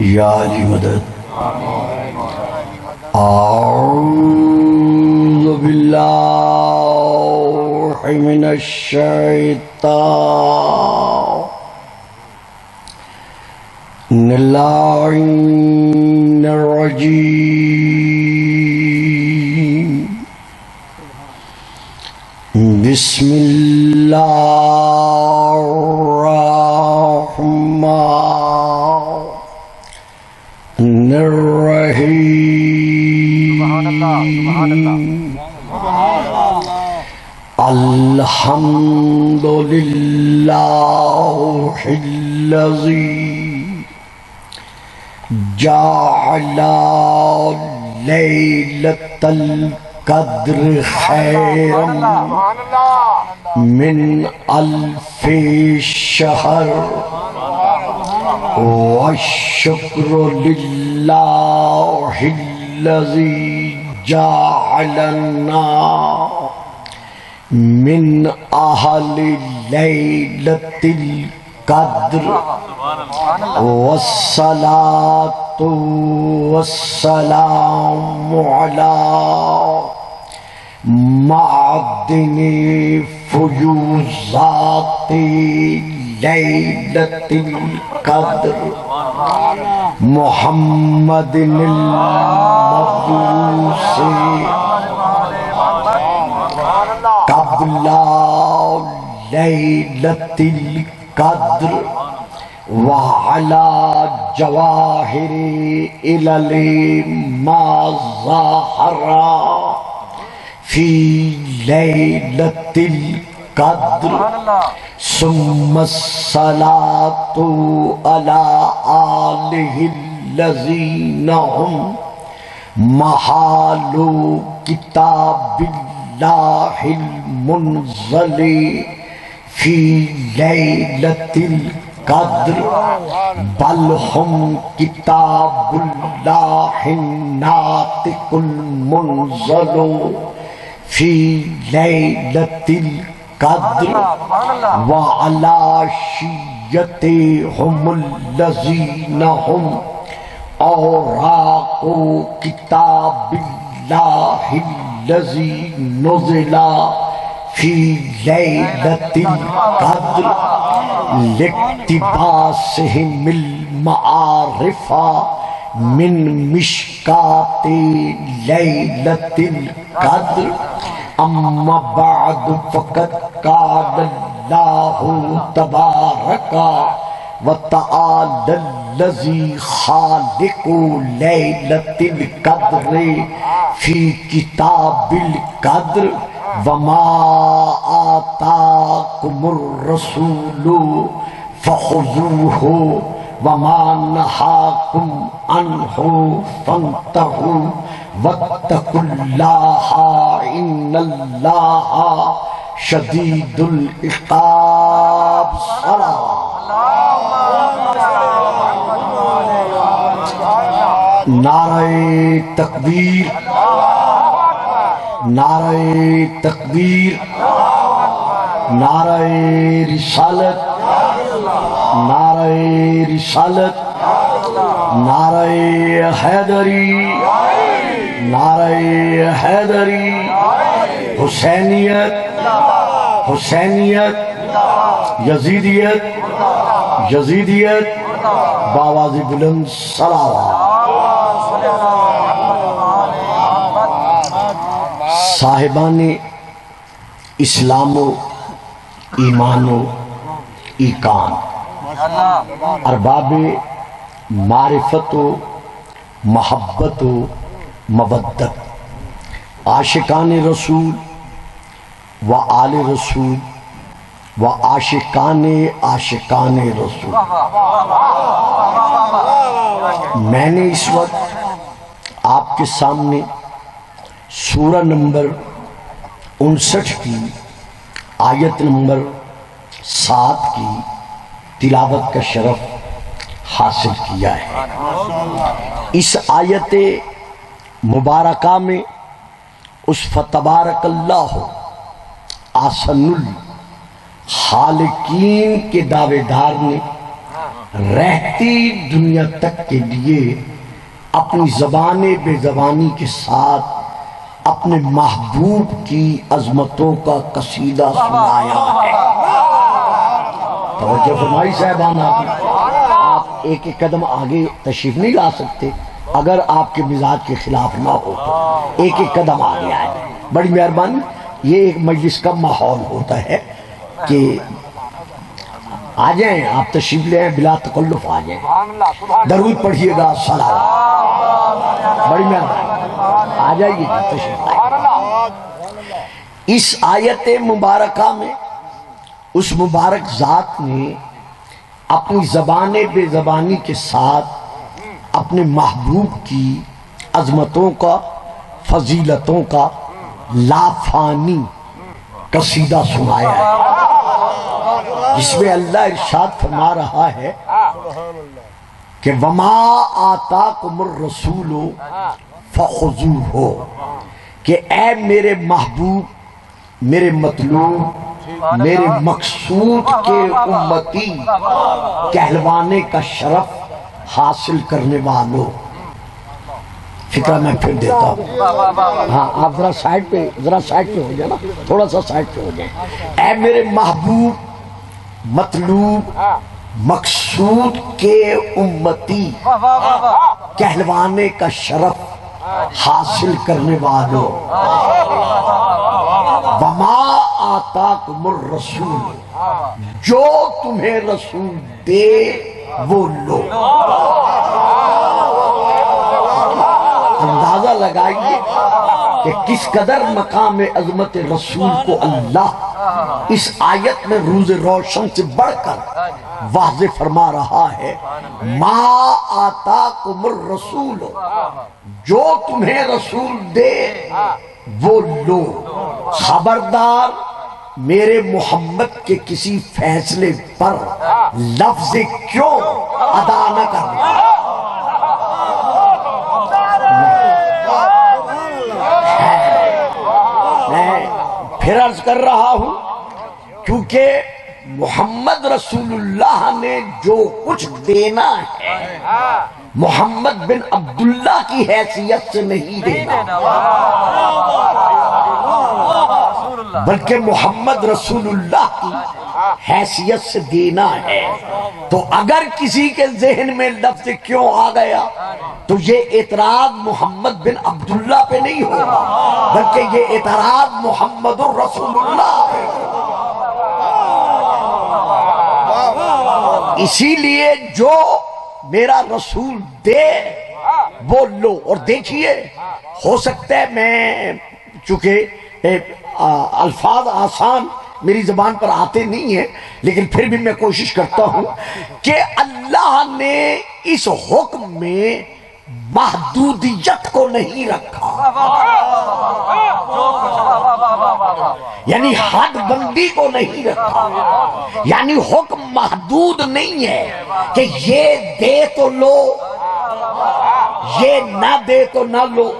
یا علی مدد اعوذ باللہ من الشیطان اللعین الرجیم بسم اللہ الرحمن الرحیم الحمد للہ الذی جعل لیلۃ القدر خیرا من الف شہر والشکر للہ الذی جعلنا من اہل لیلۃ القدر والصلاة والسلام علی معدن فیوضات لیلۃ القدر محمد المبعوث قبل لیلۃ القدر وعلى جواہر علل ما ظہر فی لیلۃ القدر ثم الصلاة علی آلہ الذین هم محال کتاب اللہ المنزل فی لیلۃ القدر بل ہم کتاب اللہ الناطق المنزل فی لیلۃ القدر وعلی شیعتہم الذین هم اوراق کتاب اللہ الذی نزل فی لیلۃ القدر لاقتباسہم المعارف من مشکات لیلۃ القدر اما بعد فقد قال اللہ تبارک وتعالی الذی خالق لیلۃ القدر فی کتاب القدر وما آتاکم الرسول فخذوہ وما نہاکم عنہ فانتہوا واتقوا اللہ ان اللہ شدید العقاب نعرہ تکبیر نعرہ تکبیر نعرہ رسالت نعرہ رسالت نعرہ حیدری نعرہ حیدری حسینیت حسینیت یزیدیت یزیدیت باواز بلند صلوات صاحبان اسلام و ایمان و ایقان ارباب معرفت و محبت و مودت عاشقان رسول و آل رسول و عاشقان رسول میں نے اس وقت آپ کے سامنے سورہ نمبر 59 کی آیت نمبر 7 کی تلاوت کا شرف حاصل کیا ہے۔ اس آیت مبارکہ میں اس فتبارک اللہ احسن الخالقین کے دعوے دار نے رہتی دنیا تک کے لیے اپنی زبان بے زبانی کے ساتھ اپنے محبوب کی عظمتوں کا قصیدہ سنایا ہے۔ توجہ فرمائی صاحبان، آپ ایک ایک قدم آگے تشریف نہیں لا سکتے اگر آپ کے مزاج کے خلاف نہ ہو تو ایک ایک قدم آگے آئے۔ بڑی مہربانی، یہ ایک مجلس کا ماحول ہوتا ہے کہ آ جائیں، آپ تشریف لے آئیں، بلا تکلف آ جائیں، درود پڑھیے گا، صلوات، بڑی مہربانی، آ جائیے گا، تشریف لائیں۔ اس آیت مبارکہ میں اس مبارک ذات نے اپنی زبان بے زبانی کے ساتھ اپنے محبوب کی عظمتوں کا، فضیلتوں کا لافانی قصیدہ سنایا ہے، جس میں اللہ ارشاد فرما رہا ہے کہ وَمَا آتَاكُمُ الرَّسُولُ فَخُذُوهُ، کہ اے میرے محبوب، میرے مطلوب، میرے مقصود کے امتی کہلوانے کا شرف حاصل کرنے والوں۔ فکرہ میں پھر دیتا ہوں، ہاں آپ ذرا سائٹ پہ ہو جائے نا، تھوڑا سا سائٹ پہ ہو جائیں۔ اے میرے محبوب، مطلوب، مقصود کے امتی کہلوانے کا شرف حاصل کرنے والوں، وَمَا آتَاكُمُ الرَّسُولُ، جو تمہیں رسول دے وہ لو۔ اندازہ لگائیے کہ کس قدر مقام عظمت رسول کو اللہ اس آیت میں روز روشن سے بڑھ کر واضح فرما رہا ہے۔ ما آتاکم الرسول، جو تمہیں رسول دے وہ لو۔ خبردار میرے محمد کے کسی فیصلے پر لفظ کیوں ادا نہ کرنا۔ میں پھر عرض کر رہا ہوں، کیونکہ محمد رسول اللہ نے جو کچھ دینا ہے محمد بن عبداللہ کی حیثیت سے نہیں دینا، بلکہ محمد رسول اللہ کی حیثیت سے دینا ہے۔ تو اگر کسی کے ذہن میں لفظ کیوں آ گیا تو یہ اعتراض محمد بن عبداللہ پہ نہیں ہوگا، بلکہ یہ اعتراض محمد رسول اللہ پہ۔ اسی لیے جو میرا رسول دے وہ لو۔ اور دیکھیے، ہو سکتا ہے میں چونکہ الفاظ آسان میری زبان پر آتے نہیں ہیں، لیکن پھر بھی میں کوشش کرتا ہوں کہ اللہ نے اس حکم میں محدودیت کو نہیں رکھا، یعنی حد بندی کو نہیں رکھا، یعنی حکم محدود نہیں ہے کہ یہ دے تو لو، یہ نہ دے تو نہ لو۔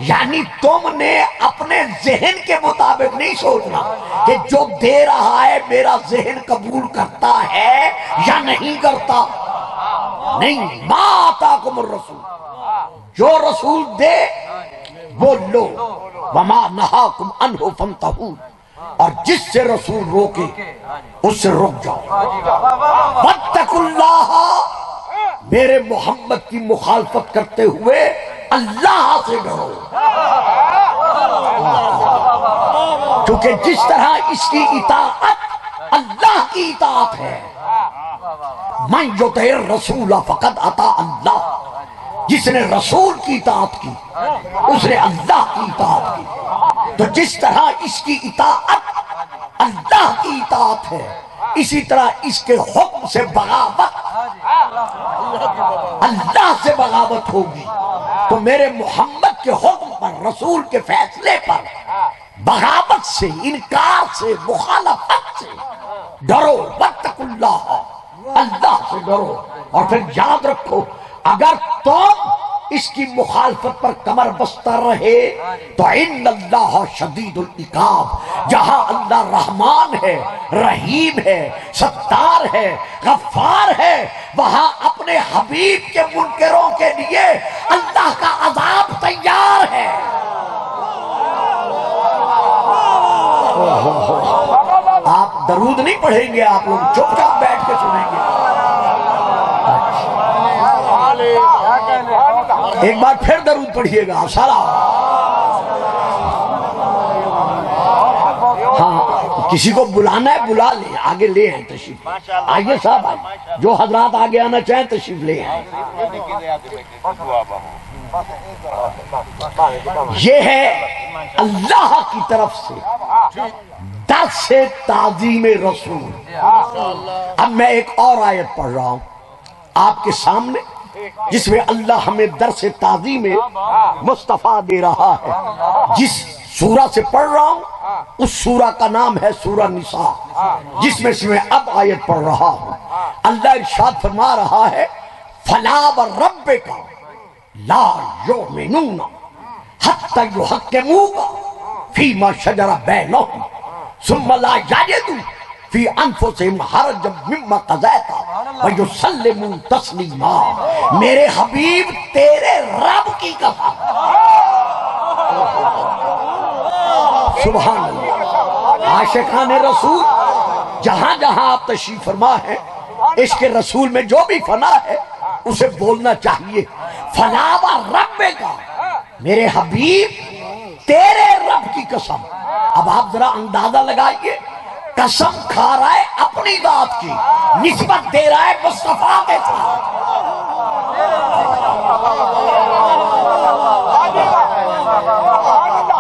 یعنی تم نے اپنے ذہن کے مطابق نہیں سوچنا کہ جو دے رہا ہے میرا ذہن قبول کرتا ہے یا نہیں کرتا، نہیں۔ ما آتاکم الرسول، جو رسول دے وہ لو، وما نہاکم عنہ فانتہوا، اور جس سے رسول روکے اس سے رک جاؤ۔ واتقوا اللہ، میرے محمد کی مخالفت کرتے ہوئے اللہ سے ڈرو، کیونکہ جس طرح اس کی اطاعت اللہ کی اطاعت ہے، من یطع الرسول فقد اطاع اللہ، جس نے رسول کی اطاعت کی اس نے اللہ کی اطاعت کی۔ تو جس طرح اس کی اطاعت اللہ کی اطاعت ہے، اسی طرح اس کے حکم سے بغاوت اللہ سے بغاوت ہوگی۔ تو میرے محمد کے حکم پر، رسول کے فیصلے پر بغاوت سے، انکار سے، مخالفت سے ڈرو۔ واتقوا اللہ، اللہ سے ڈرو۔ اور پھر یاد رکھو، اگر تم اس کی مخالفت پر کمر بستہ رہے تو ان اللہ شدید العقاب، جہاں اللہ رحمان ہے، رحیم ہے، ستار ہے، غفار ہے، وہاں اپنے حبیب کے منکروں کے لیے اللہ کا عذاب تیار ہے۔ آپ درود نہیں پڑھیں گے، آپ لوگ چپ چاپ بیٹھ کے سنیں گے۔ ایک بار پھر درود پڑھیے گا سلام۔ ہاں کسی کو بلانا ہے بلا لیں، آگے لے آئیں تشریف، آئیے صاحب آئیے، جو حضرات آگے آنا چاہیں تشریف لے آئیں۔ یہ ہے اللہ کی طرف سے درس تعظیم رسول۔ اب میں ایک اور آیت پڑھ رہا ہوں آپ کے سامنے، جس میں اللہ ہمیں درس تعظیم مصطفیٰ دے رہا ہے۔ جس سورہ سے پڑھ رہا ہوں اس سورہ کا نام ہے سورہ نساء، جس میں سے میں اب آیت پڑھ رہا ہوں۔ اللہ ارشاد فرما رہا ہے فَلَا وَرَبِّكَ لَا يُؤْمِنُونَ حَتَّى يُحَكِّمُوكَ فِيمَا شَجَرَ بَيْنَهُمْ ثُمَّ لَا يَجِدُوا فِي أَنفُسِهِمْ حَرَجًا مِّمَّا قَضَيْتَ وَيُسَلِّمُوا تَسْلِيمًا۔ میرے حبیب تیرے رب کی قسم، سبحان اللہ۔ عاشقان رسول جہاں جہاں آپ تشریف فرما ہے، عشق رسول میں جو بھی فنا ہے اسے بولنا چاہیے فلا و رب کا، میرے حبیب تیرے رب کی قسم۔ اب آپ ذرا اندازہ لگائیے، قسم کھا رہا ہے اپنی ذات کی، نسبت دے رہا ہے مصطفیٰ کے ساتھ۔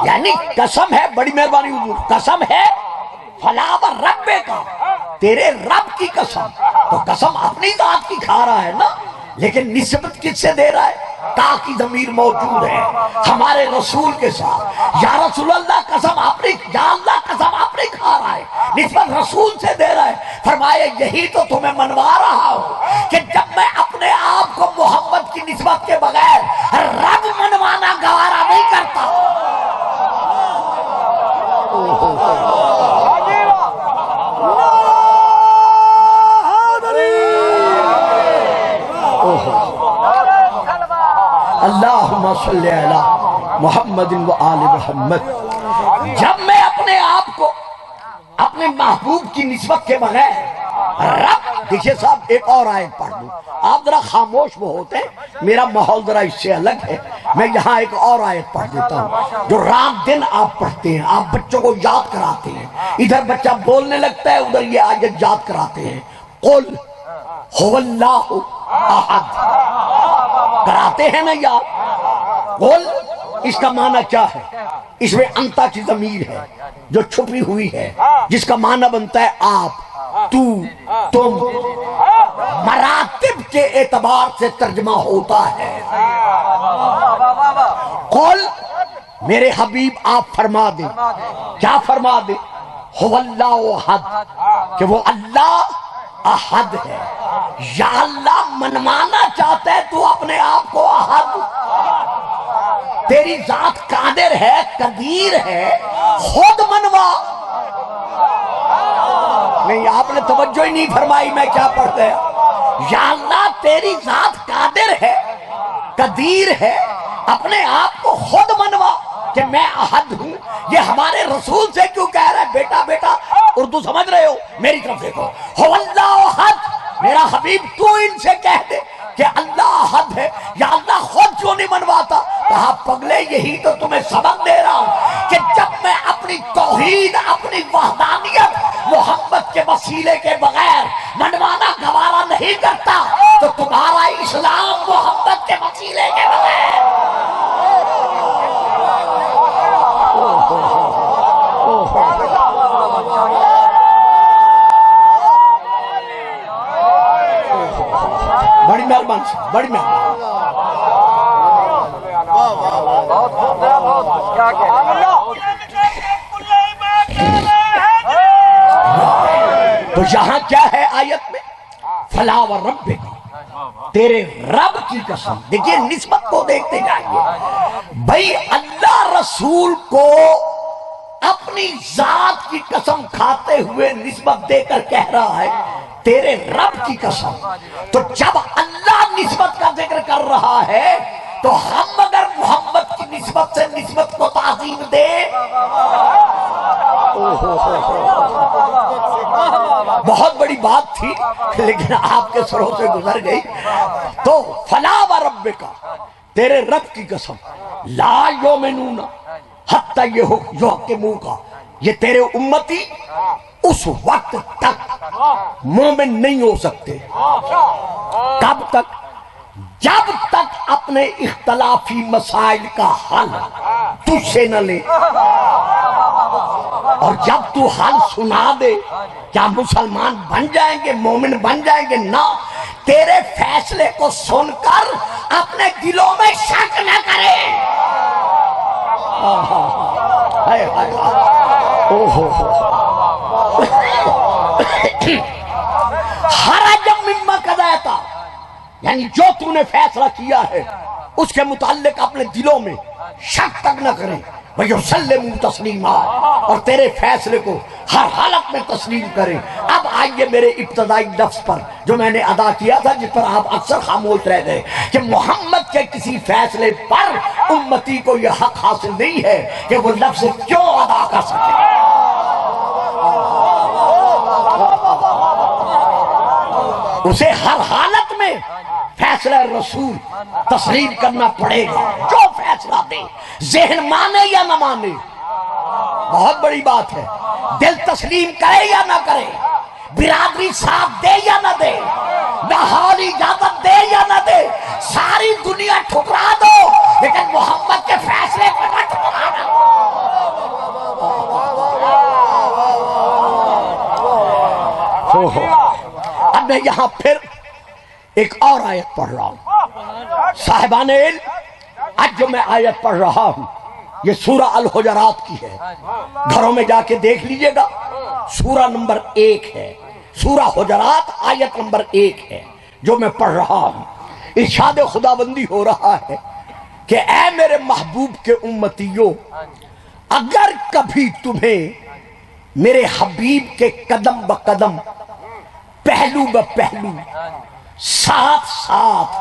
یعنی قسم ہے، بڑی مہربانی حضور، قسم ہے فلا و رب کا، تیرے رب کی قسم۔ تو قسم اپنی ذات کی کھا رہا ہے نا، لیکن نسبت کس سے دے رہا ہے؟ تا کی ضمیر موجود ہے ہمارے رسول کے ساتھ۔ یا رسول اللہ قسم اپنی، یا اللہ قسم اپنی کھا رہا ہے، نسبت رسول سے دے رہا ہے۔ فرمایا یہی تو تمہیں منوا رہا ہوں کہ جب میں اپنے آپ کو محمد کی نسبت کے بغیر رب منوانا گوارا نہیں کرتا۔ اللہم صلی علی محمد و آل محمد۔ جب میں اپنے آپ کو اپنے محبوب کی نسبت کے بغیر رب، دیکھیے صاحب ایک اور آیت پڑھ دوں، آپ ذرا خاموش وہ ہوتے ہیں، میرا ماحول ذرا اس سے الگ ہے، میں یہاں ایک اور آیت پڑھ دیتا ہوں جو رات دن آپ پڑھتے ہیں، آپ بچوں کو یاد کراتے ہیں، ادھر بچہ بولنے لگتا ہے ادھر یہ آیت یاد کراتے ہیں۔ قل هو اللہ احد، کراتے ہیں نا یاد۔ قل اس کا معنی کیا ہے؟ اس میں انتا کی ضمیر ہے جو چھپی ہوئی ہے، جس کا معنی بنتا ہے آپ، تو، تم، مراتب کے اعتبار سے ترجمہ ہوتا ہے۔ قل میرے حبیب آپ فرما دیں، کیا فرما دیں؟ هو اللہ احد، کہ وہ اللہ احد ہے۔ یا اللہ منوانا چاہتا ہے تو اپنے آپ کو احد، تیری ذات قادر ہے، قدیر ہے، خود منوا۔ نہیں آپ نے توجہ ہی نہیں فرمائی میں کیا پڑھ گیا۔ یا اللہ تیری ذات قادر ہے، قدیر ہے، اپنے آپ کو خود منوا کہ میں احد ہوں۔ یہ ہمارے رسول سے کیوں کہہ رہا ہے؟ بیٹا بیٹا اردو سمجھ رہے ہو؟ میری طرف دیکھو، ہو اللہ احد، میرا حبیب تو ان سے کہہ دے کہ اللہ احد ہے۔ یا اللہ خود کیوں نہیں منواتا؟ کہا پگلے یہی تو تمہیں سبق دے رہا ہوں کہ جب میں اپنی توحید، اپنی وحدانیت محمد کے وسیلے کے بغیر منوانا گوارا نہیں کرتا تو تمہارا اسلام محمد کے وسیلے کے بغیر۔ بڑی مہربانی، بڑی مہربانی۔ تو یہاں کیا ہے آیت میں؟ فلا و رب کا، تیرے رب کی قسم، دیکھیے نسبت کو دیکھتے جائیے بھائی، اللہ رسول کو اپنی ذات کی قسم کھاتے ہوئے نسبت دے کر کہہ رہا ہے تیرے رب کی قسم. تو جب اللہ نسبت کا ذکر کر رہا ہے تو ہم اگر محمد کی نسبت سے نسبت کو تعظیم دے، بہت بڑی بات تھی لیکن آپ کے سروں سے گزر گئی. تو فلا وربک، تیرے رب کی قسم، لا یؤمنون حتی یحکموک، یہ تیرے امتی اس وقت تک مومن نہیں ہو سکتے. کب تک؟ جب تک اپنے اختلافی مسائل کا حل تجھ سے نہ لے. اور جب تو حل سنا دے کیا مسلمان بن جائیں گے، مومن بن جائیں گے؟ نہ، تیرے فیصلے کو سن کر اپنے دلوں میں شک نہ کرے. حرج مما قضیت، یعنی جو تو نے فیصلہ کیا ہے اس کے متعلق اپنے دلوں میں شک تک نہ کریں. وَيُسَلِّمُوا تَسْلِيمًا، اور تیرے فیصلے کو ہر حالت میں تسلیم کریں. اب آئیے میرے ابتدائی لفظ پر جو میں نے ادا کیا تھا، جس پر آپ اکثر خاموش رہ گئے، کہ محمد کے کسی فیصلے پر امتی کو یہ حق حاصل نہیں ہے کہ وہ لفظ کیوں ادا کر سکے. اسے ہر حالت میں فیصلہ رسول تسلیم کرنا پڑے گا، جو فیصلہ دے، ذہن مانے یا نہ مانے. بہت بڑی بات ہے، دل تسلیم کرے یا نہ کرے، برادری ساتھ دے یا نہ دے، ماحول اجازت دے یا نہ دے، ساری دنیا ٹھکرا دو لیکن محمد کے فیصلے پر نہ ٹھکرانا. اب میں یہاں پھر ایک اور آیت پڑھ رہا ہوں. صاحبان علم، آج جو میں آیت پڑھ رہا ہوں یہ سورہ الحجرات کی ہے، گھروں میں جا کے دیکھ لیجئے گا. سورہ نمبر 1 ہے، سورہ حجرات آیت نمبر 1 ہے جو میں پڑھ رہا ہوں. ارشاد خداوندی ہو رہا ہے کہ اے میرے محبوب کے امتیوں، اگر کبھی تمہیں میرے حبیب کے قدم بقدم، پہلو بپہلو، ساتھ ساتھ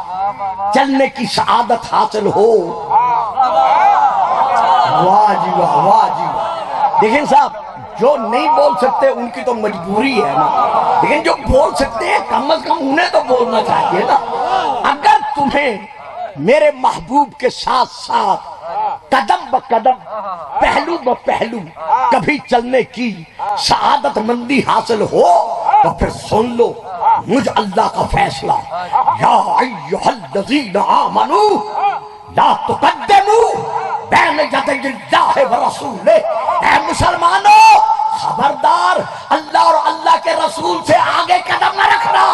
چلنے کی سعادت حاصل ہو. واہ جی واہ، واہ جی واہ. دیکھیں صاحب، جو نہیں بول سکتے ان کی تو مجبوری ہے نا، لیکن جو بول سکتے ہیں کم از کم انہیں تو بولنا چاہیے نا. اگر تمہیں میرے محبوب کے ساتھ ساتھ قدم بقدم، پہلو بپہلو کبھی چلنے کی سعادت مندی حاصل ہو تو پھر سن لو مجھ اللہ کا فیصلہ. یا ایھا الذین آمنوا لا تقدموا بین یدی اللہ ورسولہ، اے مسلمانوں خبردار اللہ اور اللہ کے رسول سے آگے قدم نہ رکھنا.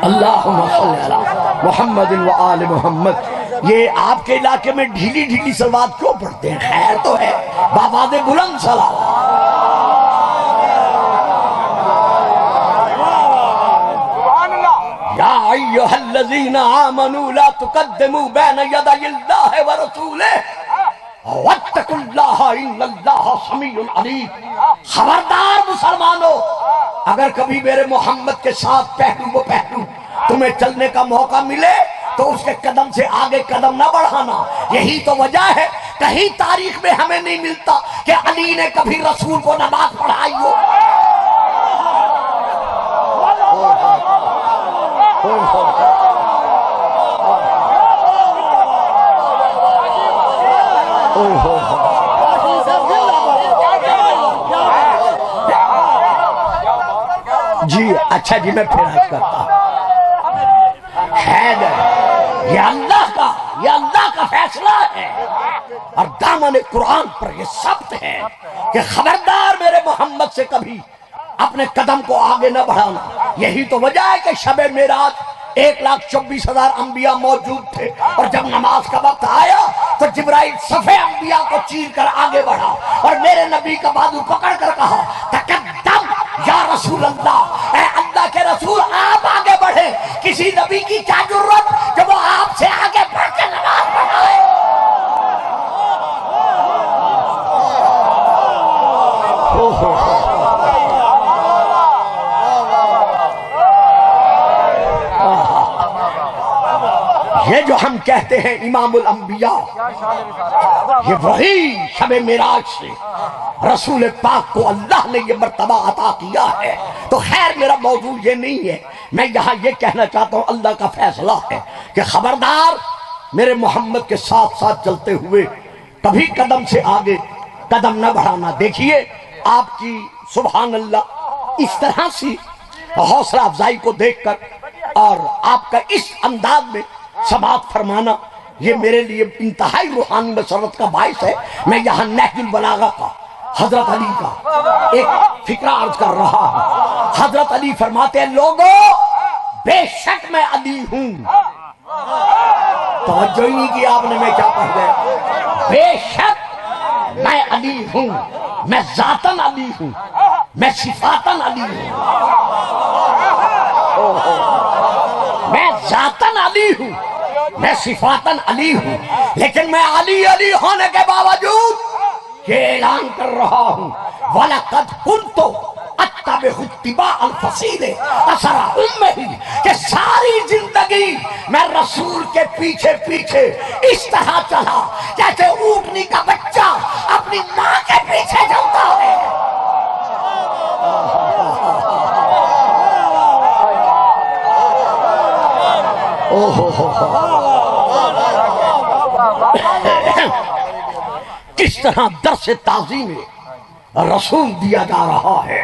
اللہم صلی علی محمد و آل محمد. یہ آپ کے علاقے میں ڈھیلی ڈھیلی صلوات کیوں پڑھتے ہیں؟ خیر تو ہے، بآواز بلند صلوات. یا ایھا الذین آمنوا لا تقدموا بین یدی اللہ ورسولہ واتقوا اللہ ان اللہ سمیع علیم. خبردار مسلمانوں، اگر کبھی میرے محمد کے ساتھ پہلو و پہلو تمہیں چلنے کا موقع ملے تو اس کے قدم سے آگے قدم نہ بڑھانا. یہی تو وجہ ہے کہیں تاریخ میں ہمیں نہیں ملتا کہ علی نے کبھی رسول کو نماز پڑھائی ہو. جی اچھا جی، میں پھر عرض کرتا ہوں، یہ اللہ کا فیصلہ ہے اور دامن قرآن پر یہ ثبت ہے کہ خبردار میرے محمد سے کبھی اپنے قدم کو آگے نہ بڑھانا. یہی تو وجہ ہے کہ شب معراج 1,24,000 انبیاء موجود تھے، اور جب نماز کا وقت آیا تو جبرائیل صفے انبیاء کو چیر کر آگے بڑھا اور میرے نبی کا بازو پکڑ کر کہا تقدم یا رسول اللہ، اے اللہ کے رسول آپ آگے بڑھیں، کسی نبی کی کیا ضرورت کہ وہ آپ سے آگے بڑھ کے نماز پڑھائے۔ یہ جو ہم کہتے ہیں امام الانبیاء، یہ وہی شب معراج سے رسول پاک کو اللہ نے یہ مرتبہ عطا کیا ہے۔ تو خیر میرا موضوع یہ نہیں ہے، میں یہاں یہ کہنا چاہتا ہوں اللہ کا فیصلہ ہے کہ خبردار میرے محمد کے ساتھ ساتھ چلتے ہوئے کبھی قدم سے آگے قدم نہ بڑھانا۔ دیکھیے آپ کی سبحان اللہ اس طرح سی حوصلہ افزائی کو دیکھ کر اور آپ کا اس انداز میں سماعت فرمانا، یہ میرے لیے انتہائی روحانی مسرت کا باعث ہے۔ میں یہاں نہج البلاغہ کا حضرت علی کا ایک فکرہ عرض کر رہا ہوں۔ حضرت علی فرماتے ہیں لوگوں بے شک میں علی ہوں، توجہ ہی نہیں کی آپ نے، میں کیا پڑھ گئے؟ بے شک میں علی ہوں، میں ذاتاً علی ہوں، میں صفاتاً علی ہوں، میں ذاتاً علی ہوں، میں صفاتاً علی ہوں، لیکن میں علی علی ہونے کے باوجود یہ اعلان کر رہا ہوں وَلَقَدْ كُنْتُ أَتَّبِعُ اتِّبَاعَ الْفَصِيلِ أَثَرَ أُمِّهِ کہ ساری زندگی میں رسول کے پیچھے پیچھے اس طرح چلا جیسے اونٹنی کا بچہ اپنی ماں کے پیچھے چلتا ہے۔ کس طرح درس تعظیم رسول دیا جا رہا ہے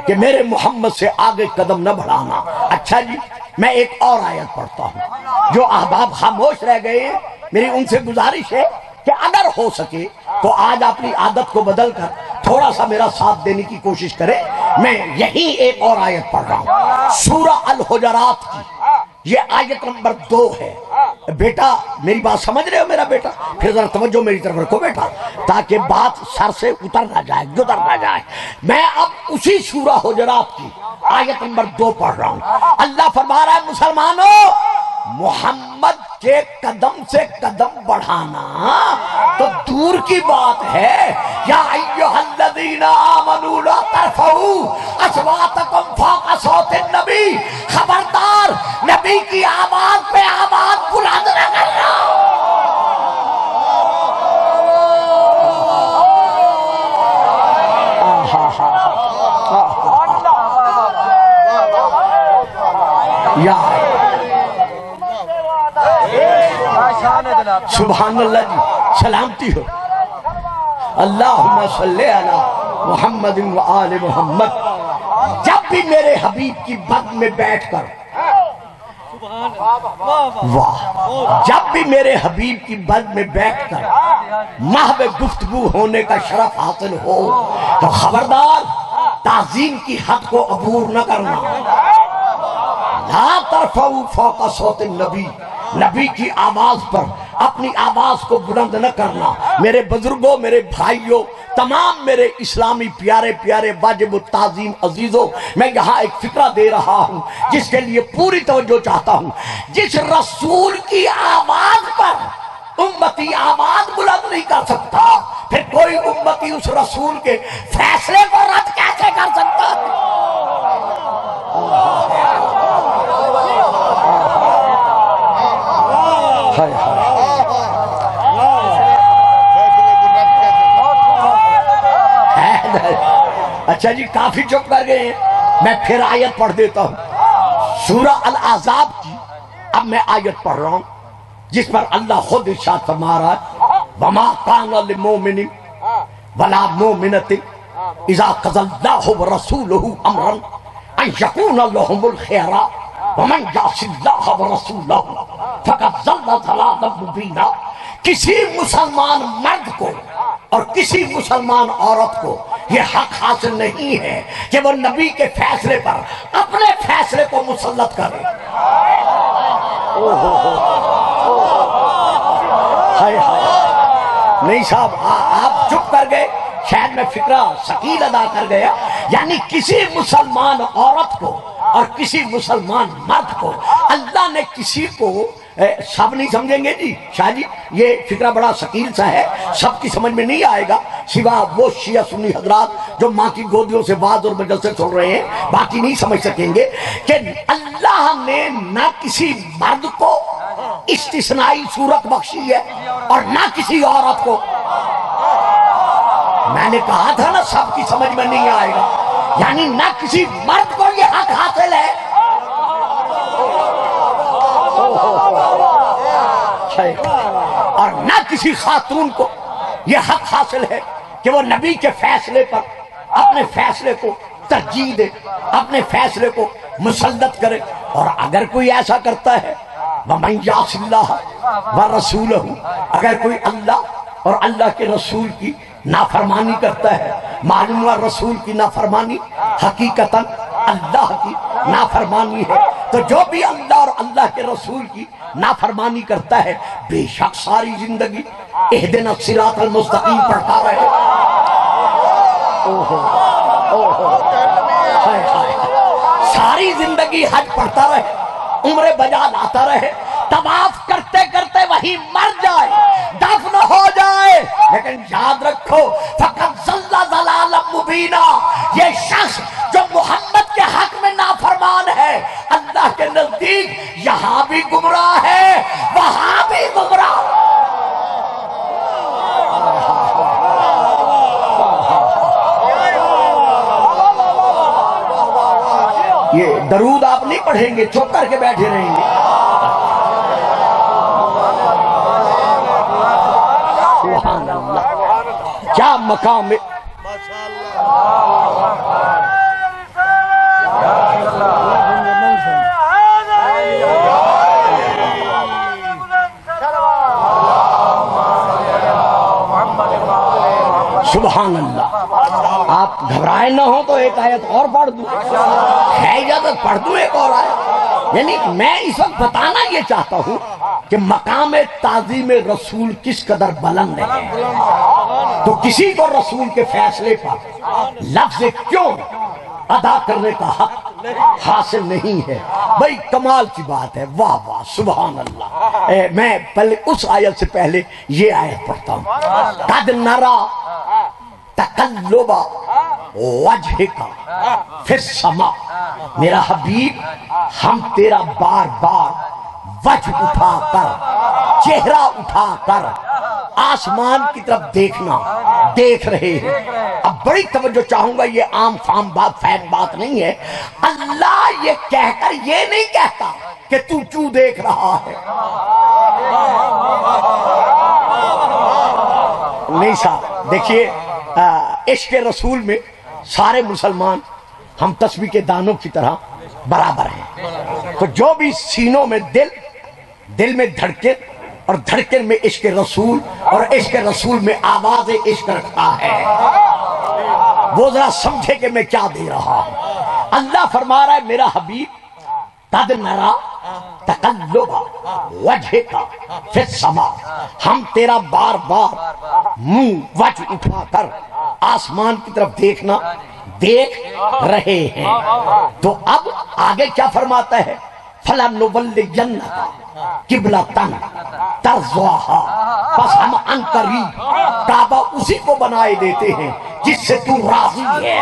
کہ میرے محمد سے آگے قدم نہ بڑھانا۔ اچھا جی میں ایک اور آیت پڑھتا ہوں۔ جو احباب خاموش رہ گئے ہیں میری ان سے گزارش ہے کہ اگر ہو سکے تو آج اپنی عادت کو بدل کر تھوڑا سا میرا ساتھ دینے کی کوشش کرے۔ میں یہی ایک اور آیت پڑھ رہا ہوں، سورہ الحجرات کی، یہ آیت نمبر 2 ہے۔ بیٹا میری بات سمجھ رہے ہو میرا بیٹا؟ پھر ذرا توجہ میری طرف رکھو بیٹا تاکہ بات سر سے اتر نہ جائے، گزر نہ جائے۔ میں اب اسی سورہ حجرات کی آیت نمبر 2 پڑھ رہا ہوں۔ اللہ فرما رہا ہے مسلمانوں محمد کے قدم سے قدم بڑھانا تو دور کی بات ہے۔ یا ایھا الذین آمنوا لا ترفعوا اصواتکم فوق صوت النبی، خبردار نبی کی آواز پہ آواز بلند نہ کرنا۔ یا سبحان اللہ جی، سلامتی ہو۔ اللہم صلی علی محمد و آل محمد۔ جب بھی میرے حبیب کی بد میں بیٹھ کر واہ، جب بھی میرے حبیب کی بد میں بیٹھ کر محو گفتگو ہونے کا شرف حاصل ہو تو خبردار تعظیم کی حد کو عبور نہ کرنا۔ لا ترفعوا فوق صوت النبی، نبی کی آواز پر اپنی آواز کو بلند نہ کرنا۔ میرے بزرگوں، میرے بھائیوں، تمام میرے اسلامی پیارے پیارے واجب التعظیم عزیزوں، میں یہاں ایک فکرہ دے رہا ہوں جس کے لیے پوری توجہ چاہتا ہوں۔ جس رسول کی آواز پر امتی آواز بلند نہیں کر سکتا، پھر کوئی امتی اس رسول کے فیصلے کو رد کیسے کر سکتا ہے؟ اچھا جی کافی چپ کر گئے ہیں، میں پھر آیت پڑھ دیتا ہوں سورہ الاحزاب کی۔ اب میں آیت پڑھ رہا ہوں جس پر اللہ خود ارشاد فرما رہا ہے وَمَا كَانَ لِلْمُؤْمِنِ وَلَا مُؤْمِنَةٍ إِذَا قَضَى اللَّهُ وَرَسُولُهُ أَمْرًا أَن يَكُونَ لَهُمُ الْخِيَرَةُ وَمَن يَعْصِ اللَّهَ وَرَسُولَهُ فَقَدْ ضَلَّ ضَلَالًا مُبِينًا۔ کسی مسلمان مرد کو اور کسی مسلمان عورت کو یہ حق حاصل نہیں ہے کہ وہ نبی کے فیصلے پر اپنے فیصلے کو مسلط کرے۔ ہائے ہائے، نہیں صاحب آپ چپ کر گئے، شاید میں فکرہ ثقیل ادا کر گیا. یعنی کسی مسلمان عورت کو اور کسی مسلمان مرد کو اللہ نے کسی کو، سب نہیں سمجھیں گے جی شاہ جی، یہ فکرہ بڑا ثقیل سا ہے، سب کی سمجھ میں نہیں آئے گا سوا وہ شیعہ سنی حضرات جو ماں کی گودیوں سے واعظ اور مجلسے سن رہے ہیں، باقی نہیں سمجھ سکیں گے کہ اللہ نے نہ کسی مرد کو استثنائی صورت بخشی ہے اور نہ کسی عورت کو. میں نے کہا تھا نا سب کی سمجھ میں نہیں آئے گا، یعنی نہ کسی مرد کو یہ حق حاصل ہے اور نہ کسی خاتون کو یہ حق حاصل ہے کہ وہ نبی کے فیصلے پر اپنے فیصلے کو ترجیح دے، اپنے فیصلے کو مسلط کرے. اور اگر کوئی ایسا کرتا ہے وَمَن يَعْصِ اللَّهَ وَرَسُولَهُ، اگر کوئی اللہ اور اللہ کے رسول کی نافرمانی کرتا ہے، معلوم ہوا رسول کی نافرمانی حقیقتاً اللہ کی نافرمانی ہے. تو جو بھی اللہ اور اللہ کے رسول کی نافرمانی کرتا ہے بے شک ساری زندگی اہدنا الصراط المستقیم پڑھتا رہے، ساری زندگی حج پڑھتا رہے، عمرے بجا لاتا رہے، طواف کرتے کرتے وہی مر جائے، دفن ہو جائے، لیکن یاد رکھو فقط ضل ضلالا مبینا، یہ شخص جو محمد کے حق میں نافرمان ہے اللہ کے نزدیک یہاں بھی گمراہ ہے وہاں بھی گمراہ. یہ درود آپ نہیں پڑھیں گے، چپ کر کے بیٹھے رہیں گے. سبحان اللہ، کیا مقام ہے. سبحان اللہ. آپ گھبرائے نہ ہو تو ایک آیت اور پڑھ دوں، ہے اجازت پڑھ دوں ایک اور آیت. یعنی میں اس وقت بتانا یہ چاہتا ہوں کہ مقام تعظیم رسول کس قدر بلند ہے. تو کسی کو رسول کے فیصلے پر لفظ کیوں ادا کرنے کا حق حاصل نہیں ہے. بھئی کمال کی بات ہے، واہ واہ سبحان اللہ. میں پہلے اس آیت سے پہلے یہ آیت پڑھتا ہوں. قد نرا تقلب وجہک فی السماء، میرا حبیب ہم تیرا بار بار وجہ اٹھا کر، چہرہ اٹھا کر آسمان کی طرف دیکھنا دیکھ رہے ہیں. اب بڑی توجہ چاہوں گا، یہ عام فام بات فہم بات نہیں ہے. اللہ یہ کہہ کر یہ نہیں کہتا کہ تو کیوں دیکھ رہا ہے. نہیں صاحب دیکھیے، عشق رسول میں سارے مسلمان ہم تسبیح کے دانوں کی طرح برابر ہیں. تو جو بھی سینوں میں دل میں دھڑکن اور دھڑکن میں عشق رسول اور عشق رسول میں آواز عشق رکھتا ہے، وہ ذرا سمجھے کہ میں کیا دے رہا ہوں. اللہ فرما رہا ہے میرا حبیب قد نرا تقلب وجہک فی السماء، ہم تیرا بار بار منہ وجہ اٹھا کر آسمان کی طرف دیکھنا دیکھ رہے ہیں. تو اب آگے کیا فرماتا ہے؟ فَلَنُوَلِّيَنَّكَ قِبْلَةً تَرْضَاهَا، بس ہم عنقریب کعبہ اسی کو بنائے دیتے ہیں جس سے تو راضی ہے.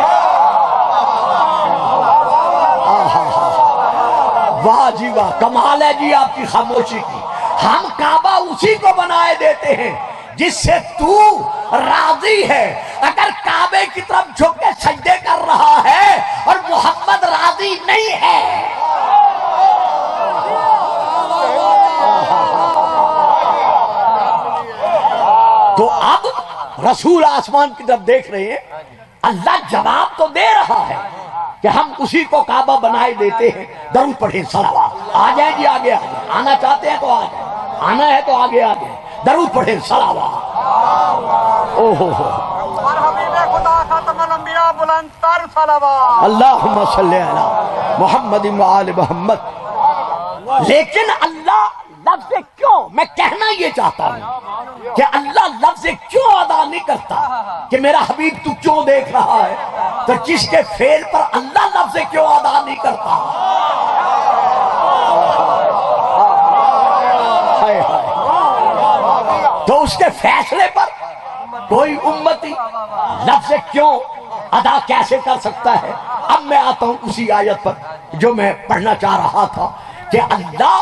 واہ جی واہ، کمال ہے جی آپ کی خاموشی کی. ہم کعبہ اسی کو بنائے دیتے ہیں جس سے تو راضی ہے. اگر کعبے کی طرف جھک کے سجدے کر رہا ہے اور محمد راضی نہیں ہے، تو اب رسول آسمان کی طرف دیکھ رہے ہیں. اللہ جواب تو دے رہا ہے کہ ہم اسی کو کعبہ بنائے دیتے ہیں. درود پڑھیں صلوات. آ جائیں جی آگے آگے، آنا چاہتے ہیں تو آ جائیں، آنا ہے تو آگے آگے. درود پڑھیں صلوات. اور حبیب خدا خاتم الانبیاء بلند تر صلوات. اللہم صلی علی محمد و آل محمد. لیکن اللہ لفظ کیوں، میں کہنا یہ چاہتا ہوں کہ اللہ لفظ کیوں ادا نہیں کرتا کہ میرا حبیب تو کیوں دیکھ رہا ہے، تو جس کے فعل پر اللہ لفظ کیوں ادا نہیں کرتا؟ تو اس کے فیصلے پر کوئی امتی لفظ کیوں ادا کیسے کر سکتا ہے؟ اب میں آتا ہوں اسی آیت پر جو میں پڑھنا چاہ رہا تھا کہ اللہ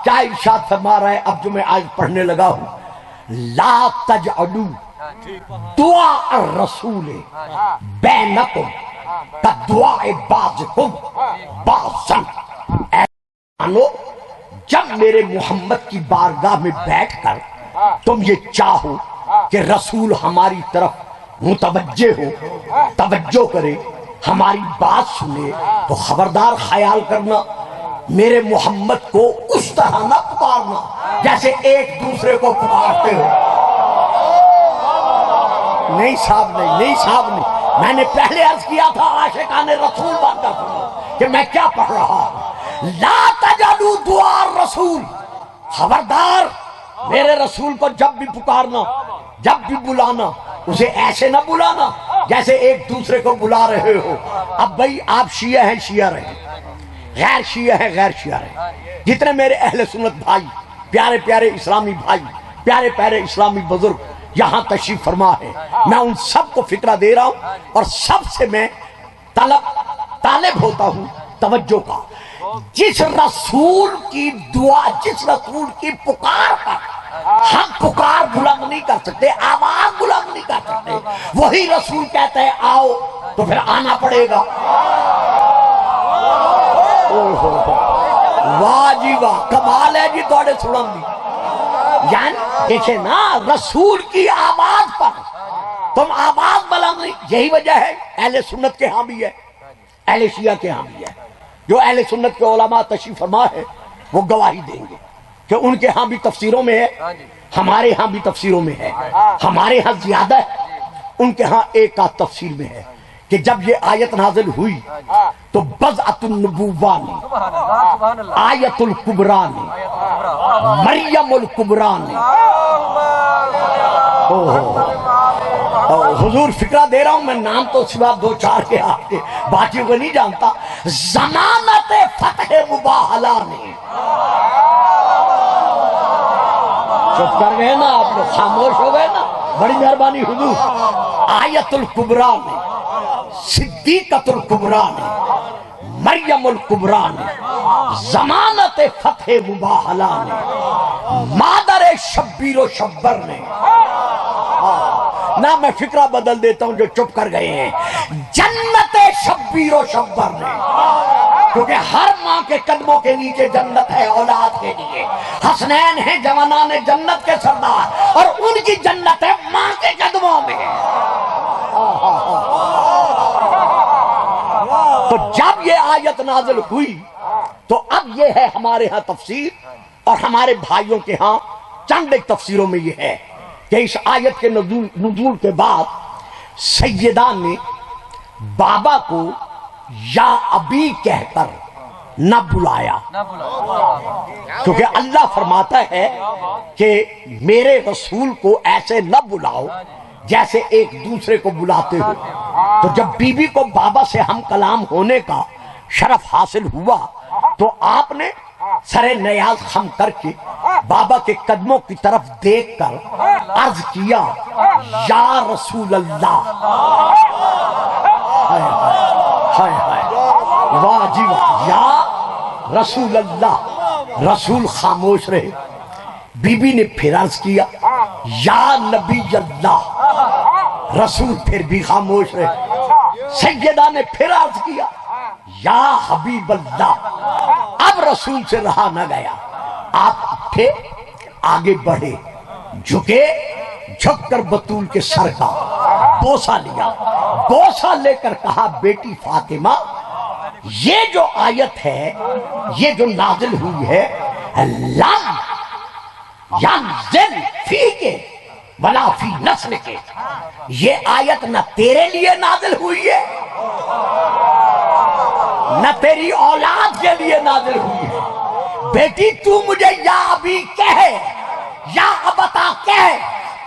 کیا ارشاد فرما رہا ہے، اب جو میں آج پڑھنے لگا ہوں، لا تجعلوا دعاء الرسول بینکم کدعاء بعضکم بعضا۔ اے انو، جب میرے محمد کی بارگاہ میں بیٹھ کر تم یہ چاہو کہ رسول ہماری طرف متوجہ ہو، توجہ کرے، ہماری بات سنے، تو خبردار خیال کرنا میرے محمد کو اس طرح نہ پکارنا جیسے ایک دوسرے کو پکارتے ہو۔ نہیں صاحب نہیں، میں نے پہلے عرض کیا تھا عاشقان رسول بات کا سنو کہ میں کیا پڑھ رہا ہوں۔ لا تجعلوا دعاء الرسول، خبردار میرے رسول کو جب بھی پکارنا، جب بھی بلانا، اسے ایسے نہ بلانا جیسے ایک دوسرے کو بلا رہے ہو۔ اب بھائی آپ شیعہ ہیں، شیعہ رہیں، غیر شیعہ ہیں، غیر شیعہ رہیں، جتنے میرے اہل سنت بھائی، پیارے پیارے اسلامی بھائی، پیارے پیارے اسلامی بزرگ یہاں تشریف فرما ہے، میں ان سب کو فکرہ دے رہا ہوں اور سب سے میں طالب ہوتا ہوں توجہ کا۔ جس رسول کی دعا، جس رسول کی پکار پر ہم پکار بلند نہیں کر سکتے، آواز بلند نہیں کر سکتے، وہی رسول کہتا ہے آؤ، تو پھر آنا پڑے گا۔ واہ جی واہ، کمال ہے جی توڑے سنن دی۔ یعنی دیکھیں نا، رسول کی آواز پر تم آواز بلند نہیں، یہی وجہ ہے اہل سنت کے ہاں بھی ہے، اہل شیعہ کے ہاں بھی ہے۔ جو اہل سنت کے علماء تشریف فرما ہے وہ گواہی دیں گے کہ ان کے ہاں بھی تفسیروں میں ہے، ہمارے ہاں بھی تفسیروں میں ہے، ہمارے ہاں زیادہ ہے، ان کے ہاں ایک آدھ تفسیر میں ہے کہ جب یہ آیت نازل ہوئی تو بضعۃ النبوہ نے، آیت الکبریٰ نے، مریم الکبریٰ نے، حضور فکرہ دے رہا ہوں میں، نام تو سوا دو چار کے آپ کے باقیوں کو نہیں جانتا، ضمانت فتح مباہلہ نے۔ چپ کر گئے نا آپ لوگ، خاموش ہو گئے نا، بڑی مہربانی حضور۔ آیت الکبریٰ نے، صدیقۃ الکبریٰ نے، مریم الکبریٰ نے، ضمانت فتح مباہلہ نے، مادر شبیر و شبر نے۔ نہ میں فکرہ بدل دیتا ہوں جو چپ کر گئے ہیں، جنت شبیر و شبر نے، کیونکہ ہر ماں کے قدموں کے نیچے جنت ہے اولاد کے لیے۔ حسنین ہیں جوانان جنت کے سردار اور ان کی جنت ہے ماں کے قدموں میں۔ تو جب یہ آیت نازل ہوئی تو اب یہ ہے ہمارے ہاں تفسیر، اور ہمارے بھائیوں کے ہاں چند ایک تفسیروں میں یہ ہے کہ اس آیت کے نزول کے بعد سیدہ نے بابا کو یا ابی کہہ کر نہ بلایا، کیونکہ اللہ فرماتا ہے کہ میرے رسول کو ایسے نہ بلاؤ جیسے ایک دوسرے کو بلاتے ہو۔ تو جب بی بی کو بابا سے ہم کلام ہونے کا شرف حاصل ہوا تو آپ نے سر نیاز خم کر کے بابا کے قدموں کی طرف دیکھ کر عرض کیا، یا رسول اللہ۔ ہائے ہائے، واہ جی واہ، یا رسول اللہ۔ رسول خاموش رہے، بی بی نے پھر عرض کیا، یا نبی اللہ۔ رسول پھر بھی خاموش رہے، سیدہ نے پھر عرض کیا، یا حبیب اللہ۔ اب رسول سے رہا نہ گیا، آپ اٹھے، آگے بڑھے، جھکے، جھک کر بطول کے سر کا بوسہ لیا، بوسہ لے کر کہا، بیٹی فاطمہ، یہ جو آیت ہے، یہ جو نازل ہوئی ہے، لم ینزل فی کے ولا فی نسل کے، یہ آیت نہ تیرے لیے نازل ہوئی ہے نہ تیری اولاد کے لیے نازل ہوئی ہے، بیٹی تو مجھے یا ابھی کہے یا ابتا کہے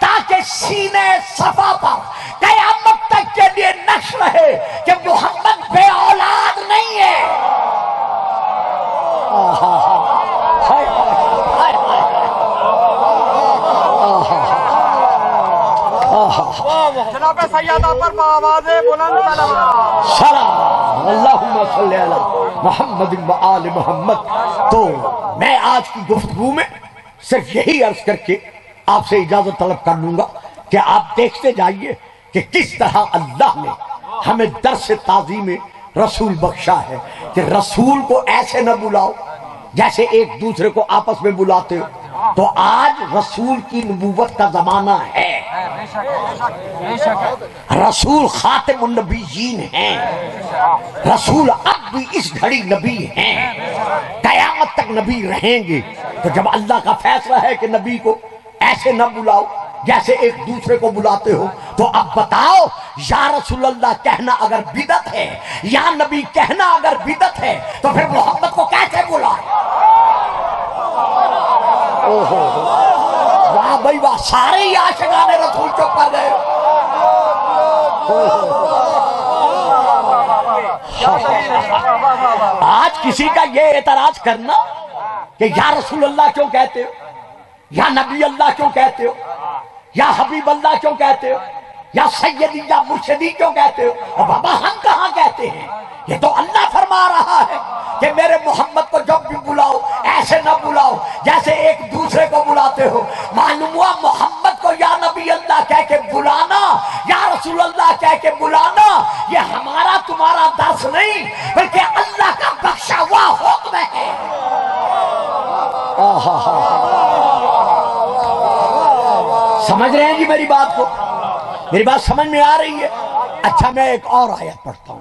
تاکہ سینے صفا پر قیامت تک کے لیے نقش رہے کہ محمد بے اولاد نہیں ہے. جناب سیدہ پر بآواز بلند سلام. سلام اللہم صلی علی محمد و آل محمد. تو میں آج کی گفتگو میں صرف یہی عرض کر کے آپ سے اجازت طلب کر لوں گا کہ آپ دیکھتے جائیے کہ کس طرح اللہ نے ہمیں درس تعظیم رسول بخشا ہے کہ رسول کو ایسے نہ بلاؤ جیسے ایک دوسرے کو آپس میں بلاتے ہو. تو آج رسول کی نبوت کا زمانہ ہے. رسول خاتم النبیین ہیں. رسول اب بھی اس گھڑی نبی ہیں, قیامت تک نبی رہیں گے. تو جب اللہ کا فیصلہ ہے کہ نبی کو ایسے نہ بلاؤ جیسے ایک دوسرے کو بلاتے ہو, تو اب بتاؤ یا رسول اللہ کہنا اگر بدعت ہے, یا نبی کہنا اگر بدعت ہے, تو پھر محمد کو کیسے بلائے؟ واہ بھائی واہ, سارے ہی عاشقان رسول چپ کر گئے. آج کسی کا یہ اعتراض کرنا کہ یا رسول اللہ کیوں کہتے ہو, یا نبی اللہ کیوں کہتے ہو, یا حبیب اللہ کیوں کہتے ہو, یا سیدی یا مرشدی کیوں کہتے ہو, اور بابا ہم کہاں کہتے ہیں؟ یہ تو اللہ فرما رہا ہے کہ میرے محمد کو جب بھی بلاؤ ایسے نہ بلاؤ جیسے ایک دوسرے کو بلاتے ہو. معلوم ہوا محمد کو یا نبی اللہ کہہ کے بلانا, یا رسول اللہ کہہ کے بلانا, یہ ہمارا تمہارا درس نہیں بلکہ اللہ کا بخشا ہوا حکم ہے. سمجھ رہے ہیں جی میری بات کو؟ میری بات سمجھ میں آ رہی ہے؟ اچھا میں ایک اور آیت پڑھتا ہوں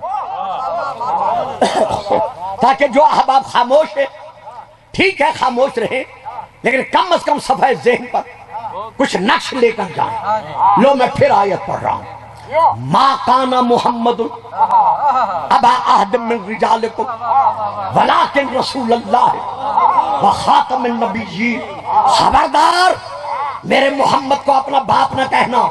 تاکہ جو احباب خاموش ہے ٹھیک ہے خاموش رہیں, لیکن کم از کم صفحہ ذہن پر کچھ نقش لے کر جائیں. لو میں پھر آیت پڑھ رہا ہوں. ما کان محمد ابا احد من رجالکم ولکن رسول اللہ و خاتم النبیین. خبردار میرے محمد کو اپنا باپ نہ کہنا.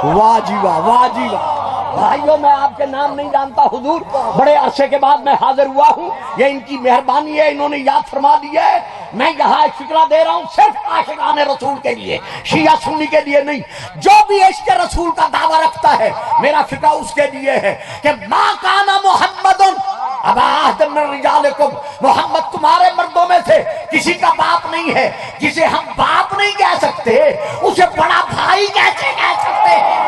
واہ جی واہ, واہ جی واہ. بھائیوں میں آپ کے نام نہیں جانتا, حضور بڑے عرصے کے بعد میں حاضر ہوا ہوں, یہ ان کی مہربانی ہے, انہوں نے یاد فرما دیا ہے. میں یہاں ایک فکرہ دے رہا ہوں صرف عاشقان رسول کے لیے, شیعہ سنی کے لیے نہیں. جو بھی عشق رسول کا دعویٰ رکھتا ہے میرا فکرہ اس کے لیے ہے کہ ما کان محمد ابا احد من رجالکم, محمد تمہارے مردوں میں سے کسی کا باپ نہیں ہے. جسے ہم باپ نہیں کہہ سکتے اسے بڑا بھائی کیسے کہہ سکتے ہیں؟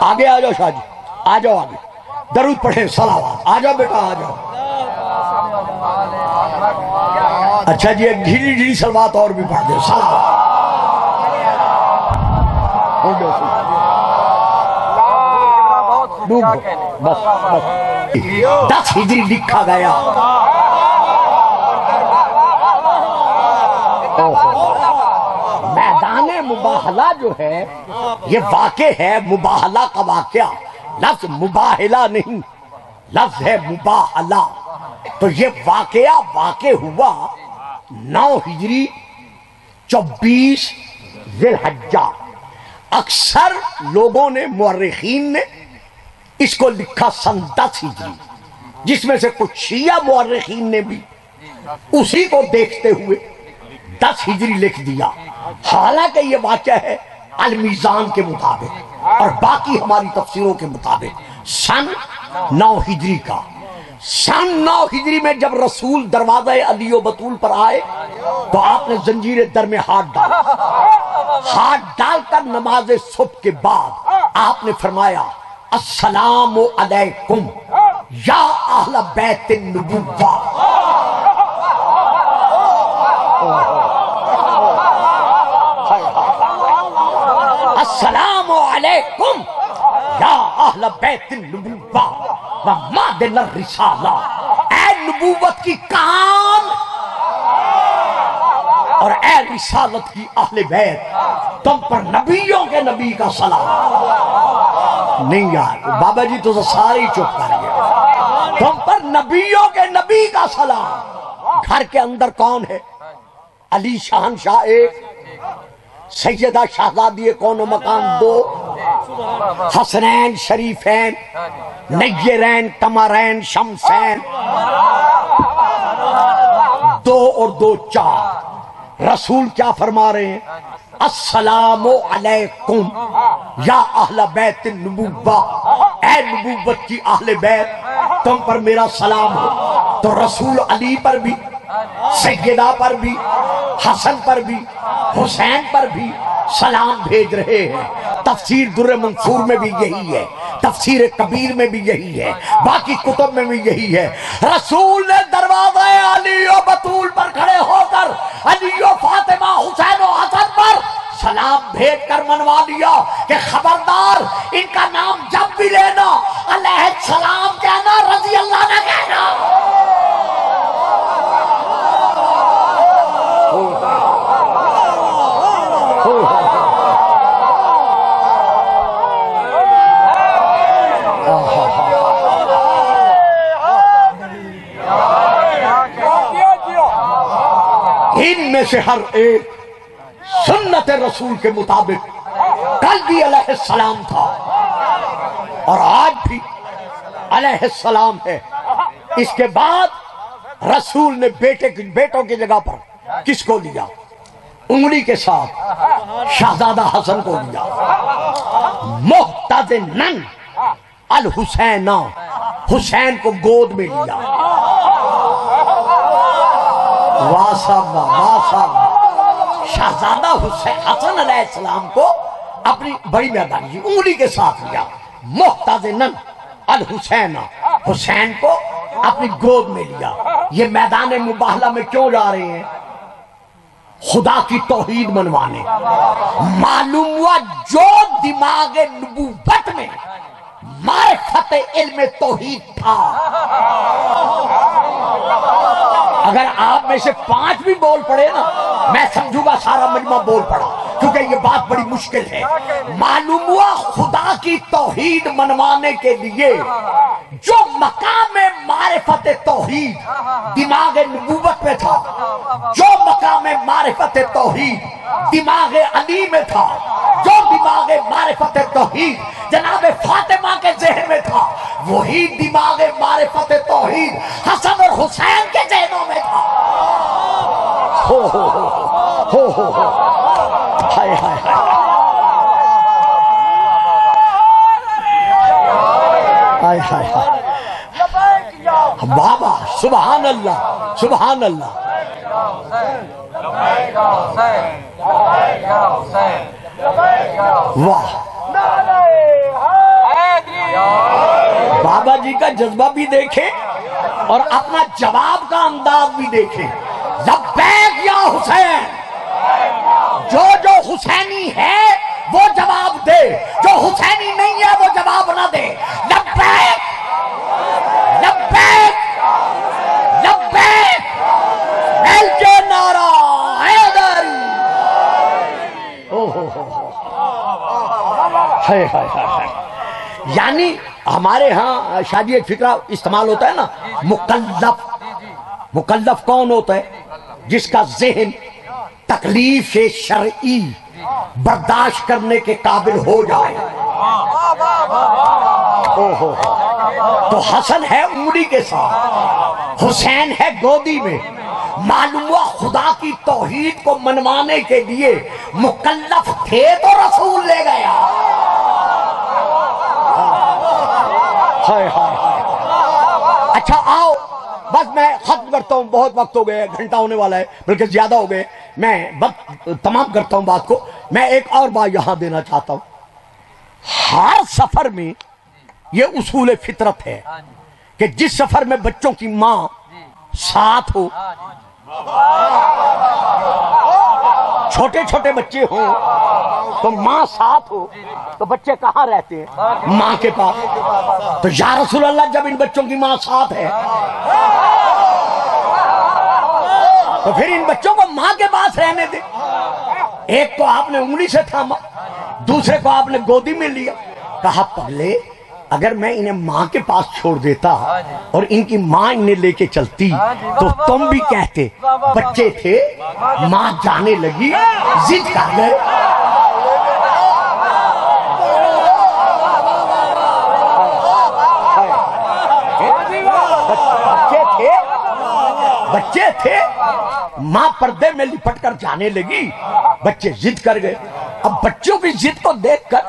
آگے آ جاؤ شاہ جی, آ جاؤ آگے, درود پڑھیں صلوات. آ جاؤ بیٹا آ جاؤ. اچھا جی ایک ڈھیلی ڈھیلی صلوات اور بھی پڑھ دیں. صلوات بس بس 10 ہجری لکھا گیا. میدان مباہلہ جو ہے یہ واقع ہے, مباہلہ کا واقعہ. لفظ مباہلہ نہیں, لفظ ہے مباہلہ. تو یہ واقعہ واقع ہوا 9 ہجری 24 ذی الحجہ. اکثر لوگوں نے مورخین نے اس کو لکھا سن 10 ہجری, جس میں سے کچھ شیعہ مورخین نے بھی اسی کو دیکھتے ہوئے 10 ہجری لکھ دیا. حالانکہ یہ واقعہ ہے المیزان کے مطابق اور باقی ہماری تفسیروں کے مطابق سن 9 ہجری کا. سن 9 ہجری میں جب رسول دروازہ علی و بطول پر آئے تو آپ نے زنجیر در میں ہاتھ ڈالا. ہاتھ ڈال کر نماز صبح کے بعد آپ نے فرمایا السلام علیکم یا اہل بیت النبوہ. السلام علیکم یا اہل بیت النبوہ و معدن الرسالہ. اے نبوت کی کان اور اے رسالت کی اہل بیت، تم پر نبیوں کے نبی کا سلام۔ نہیں یار بابا جی تو سارے ہی چپ کر گئے۔ تم پر نبیوں کے نبی کا سلام۔ گھر کے اندر کون ہے؟ علی شہنشاہ ایک، سیدہ شہزادی کون و مکان دو، حسنین شریفین نیرین قمرین شمسین، دو اور دو چار۔ رسول کیا فرما رہے ہیں؟ السلام علیکم یا اہل بیت النبوہ، اے نبوت کی اہل بیت تم پر میرا سلام ہو۔ تو رسول علی پر بھی، سیدہ پر بھی، حسن پر بھی، حسین پر بھی سلام بھیج رہے ہیں۔ تفسیر در منصور میں بھی یہی ہے، تفسیر کبیر میں بھی یہی ہے، باقی کتب میں بھی یہی ہے۔ رسول نے دروازہ علی و بطول پر کھڑے ہو کر علی و فاطمہ حسین و حسن پر سلام بھیج کر منوا لیا کہ خبردار ان کا نام جب بھی لینا علیہ السلام کہنا، رضی اللہ نہ کہنا۔ ان میں سے ہر ایک سنت رسول کے مطابق کل بھی علیہ السلام تھا اور آج بھی علیہ السلام ہے۔ اس کے بعد رسول نے بیٹوں کی جگہ پر کس کو لیا؟ انگلی کے ساتھ شہزادہ حسن کو لیا۔ محتضنن الحسین، حسین کو گود میں لیا۔ واہ صاحب واہ صاحب، شہزادہ حسن علیہ السلام کو اپنی بڑی مہربانی انگلی کے ساتھ لیا۔ محتضنن الحسین، حسین کو اپنی گود میں لیا۔ یہ میدان مباہلہ میں کیوں جا رہے ہیں؟ خدا کی توحید منوانے۔ معلوم ہوا جو دماغ نبوت میں معرفت علم توحید تھا، اگر آپ میں سے 5 بھی بول پڑے نا، میں سمجھوں گا سارا مجمع بول پڑا، کیونکہ یہ بات بڑی مشکل ہے۔ معلوم ہوا خدا کی توحید منوانے کے لیے جو مقام معرفت توحید دماغ نبوت میں تھا، جو مقام معرفت توحید دماغ علی میں تھا، جو دماغ معرفت توحید جناب فاطمہ کے ذہن میں تھا، وہی دماغ معرفت توحید حسن اور حسین کے ذہنوں میں تھا۔ ہو ہو ہو ہو ہو ہو ہائے ہائے ہائے ہائے ہائے، بابا سبحان اللہ سبحان اللہ۔ واہ، بابا جی کا جذبہ بھی دیکھیں اور اپنا جواب کا انداز بھی دیکھیں۔ لبیک یا حسین، جو حسینی ہے وہ جواب دے، جو حسینی نہیں ہے وہ جواب نہ دے۔ لبیک لبیک لبیک، مل کے نعرہ حیدر۔ یعنی ہمارے ہاں شادی ایک فکرہ استعمال ہوتا ہے نا، مکلف۔ مکلف کون ہوتا ہے؟ جس کا ذہن تکلیف شرعی برداشت کرنے کے قابل ہو جائے۔ تو حسن ہے انگلی کے ساتھ، حسین ہے گودی میں۔ معلوم ہوا خدا کی توحید کو منوانے کے لیے مکلف تھے تو رسول لے گیا۔ اچھا آؤ، بس میں ختم کرتا ہوں، بہت وقت ہو گیا، گھنٹہ ہونے والا ہے، بلکہ زیادہ ہو گئے۔ میں تمام کرتا ہوں بات کو۔ میں ایک اور بات یہاں دینا چاہتا ہوں۔ ہر سفر میں یہ اصول فطرت ہے کہ جس سفر میں بچوں کی ماں ساتھ ہو، چھوٹے چھوٹے بچے ہوں تو ماں ساتھ ہو، تو بچے کہاں رہتے ہیں؟ ماں کے پاس۔ تو یا رسول اللہ جب ان بچوں کی ماں ساتھ ہے تو پھر ان بچوں کو ماں کے پاس رہنے دے. ایک کو آپ نے انگلی سے تھاما, دوسرے کو آپ نے گودی میں لیا. کہا پگلے اگر میں انہیں ماں کے پاس چھوڑ دیتا اور ان کی ماں انہیں لے کے چلتی تو تم بھی کہتے بچے تھے, ماں جانے لگی, ضد کر گئے. بچے تھے, ماں پردے میں لپٹ کر جانے لگی, بچے ضد کر گئے. اب بچوں کی ضد کو دیکھ کر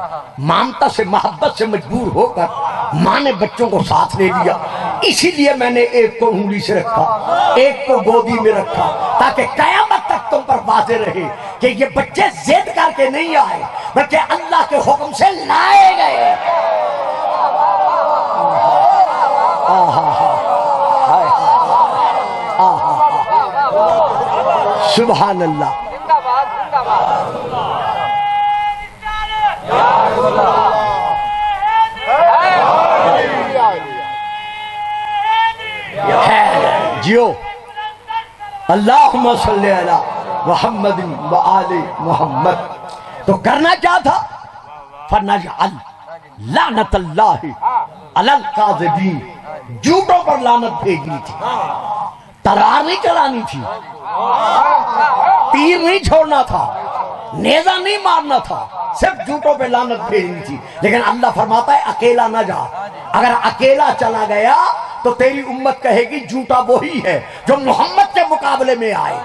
مامتا سے محبت سے مجبور ہو کر ماں نے بچوں کو ساتھ لے لیا. اسی لیے میں نے ایک کو انگلی سے رکھا, ایک کو گودی میں رکھا, تاکہ قیامت تک تم پر واضح رہے کہ یہ بچے ضد کر کے نہیں آئے بلکہ اللہ کے حکم سے لائے گئے. سبحان اللہ. جیو اللہم صلی علی محمد و آل محمد. تو کرنا کیا تھا؟ فنجعل لعنت اللہ علی الکاذبین. جھوٹوں پر لعنت بھیجنی تھی, تلوار نہیں چلانی تھی, تیر نہیں چھوڑنا تھا, نیزہ نہیں مارنا تھا, صرف جھوٹوں پہ لعنت بھیجنی تھی. لیکن اللہ فرماتا ہے اکیلا نہ جا. اگر اکیلا چلا گیا تو تیری امت کہے گی جھوٹا وہی ہے جو محمد کے مقابلے میں آئے.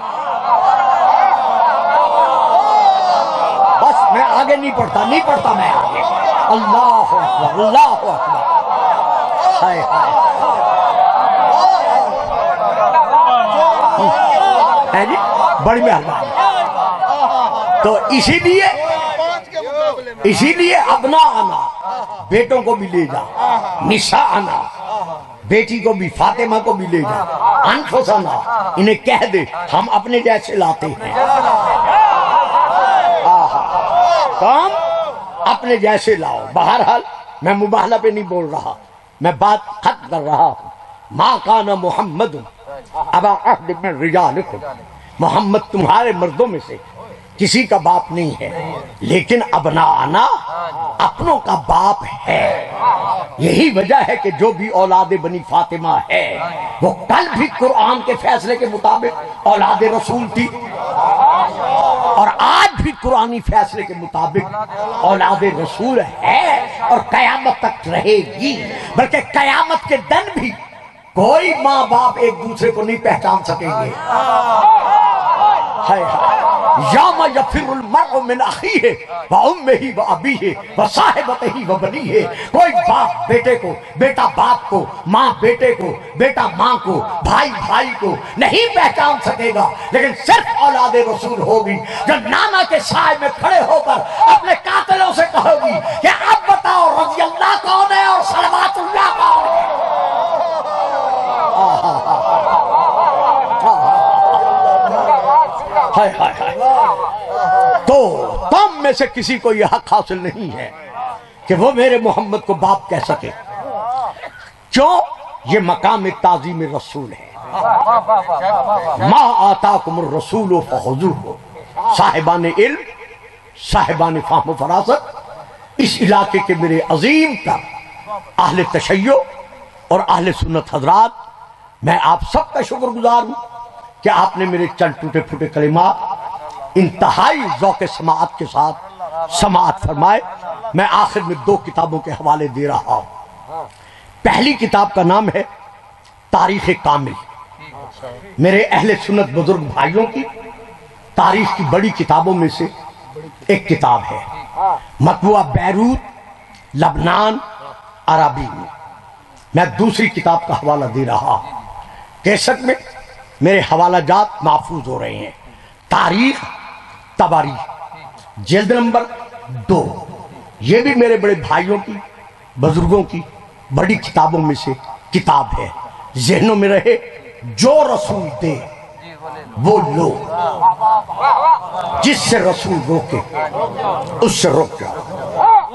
بس میں آگے نہیں پڑھتا میں آگے. اللہ اکبر, اللہ اکبر. ہائے ہائے ہے جی, بڑی مہربانی. تو اسی لیے ابنا آنا, بیٹوں کو بھی لے جا, نساء آنا, بیٹی کو بھی, فاطمہ کو بھی لے جا, انفسنا, انہیں کہہ دے ہم اپنے جیسے لاتے ہیں. کام اپنے جیسے لاؤ. بہرحال میں مباہلہ پہ نہیں بول رہا, میں بات ختم کر رہا ہوں. ما کان محمد ابا احد من رجالکم, محمد تمہارے مردوں میں سے کسی کا باپ نہیں ہے, لیکن ابنانا اپنوں کا باپ ہے. یہی وجہ ہے کہ جو بھی اولاد بنی فاطمہ ہے وہ کل بھی قرآن کے فیصلے کے مطابق اولاد رسول تھی, اور آج بھی قرآنی فیصلے کے مطابق اولاد رسول ہے, اور قیامت تک رہے گی. بلکہ قیامت کے دن بھی کوئی ماں باپ ایک دوسرے کو نہیں پہچان سکیں گے. یوم یفر المرء من اخیہ وامہ وابیہ وصاحبتہ وبنیہ. کوئی باپ بیٹے کو, بیٹا باپ کو, ماں بیٹے کو, بیٹا ماں کو, بھائی بھائی کو نہیں پہچان سکے گا. لیکن صرف اولاد رسول ہوگی جو نانا کے سائے میں کھڑے ہو کر اپنے قاتلوں سے کہے گی کہ اب بتاؤ رضی اللہ کون ہے اور صلوات اللہ کون ہے. تو تم میں سے کسی کو یہ حق حاصل نہیں ہے کہ وہ میرے محمد کو باپ کہہ سکے. کیوں؟ یہ مقام تعظیم رسول ہے. ما آتاکم الرسول فخذوہ. صاحبان علم, صاحبان فہم و فراست, اس علاقے کے میرے عظیم تر اہل تشیع اور اہل سنت حضرات, میں آپ سب کا شکر گزار ہوں کہ آپ نے میرے چند ٹوٹے پھوٹے کلمات انتہائی ذوق سماعت کے ساتھ سماعت فرمائے. میں آخر میں 2 کتابوں کے حوالے دے رہا ہوں. پہلی کتاب کا نام ہے تاریخ کامل. میرے اہل سنت بزرگ بھائیوں کی تاریخ کی بڑی کتابوں میں سے ایک کتاب ہے, مطبوعہ بیروت لبنان عربی میں. میں دوسری کتاب کا حوالہ دے رہا ہوں. کیسٹ میں میرے حوالہ جات محفوظ ہو رہے ہیں. تاریخ طبری جلد نمبر 2. یہ بھی میرے بڑے بھائیوں کی, بزرگوں کی بڑی کتابوں میں سے کتاب ہے. ذہنوں میں رہے, جو رسول دے وہ لو, جس سے رسول روکے اس سے رک جاؤ.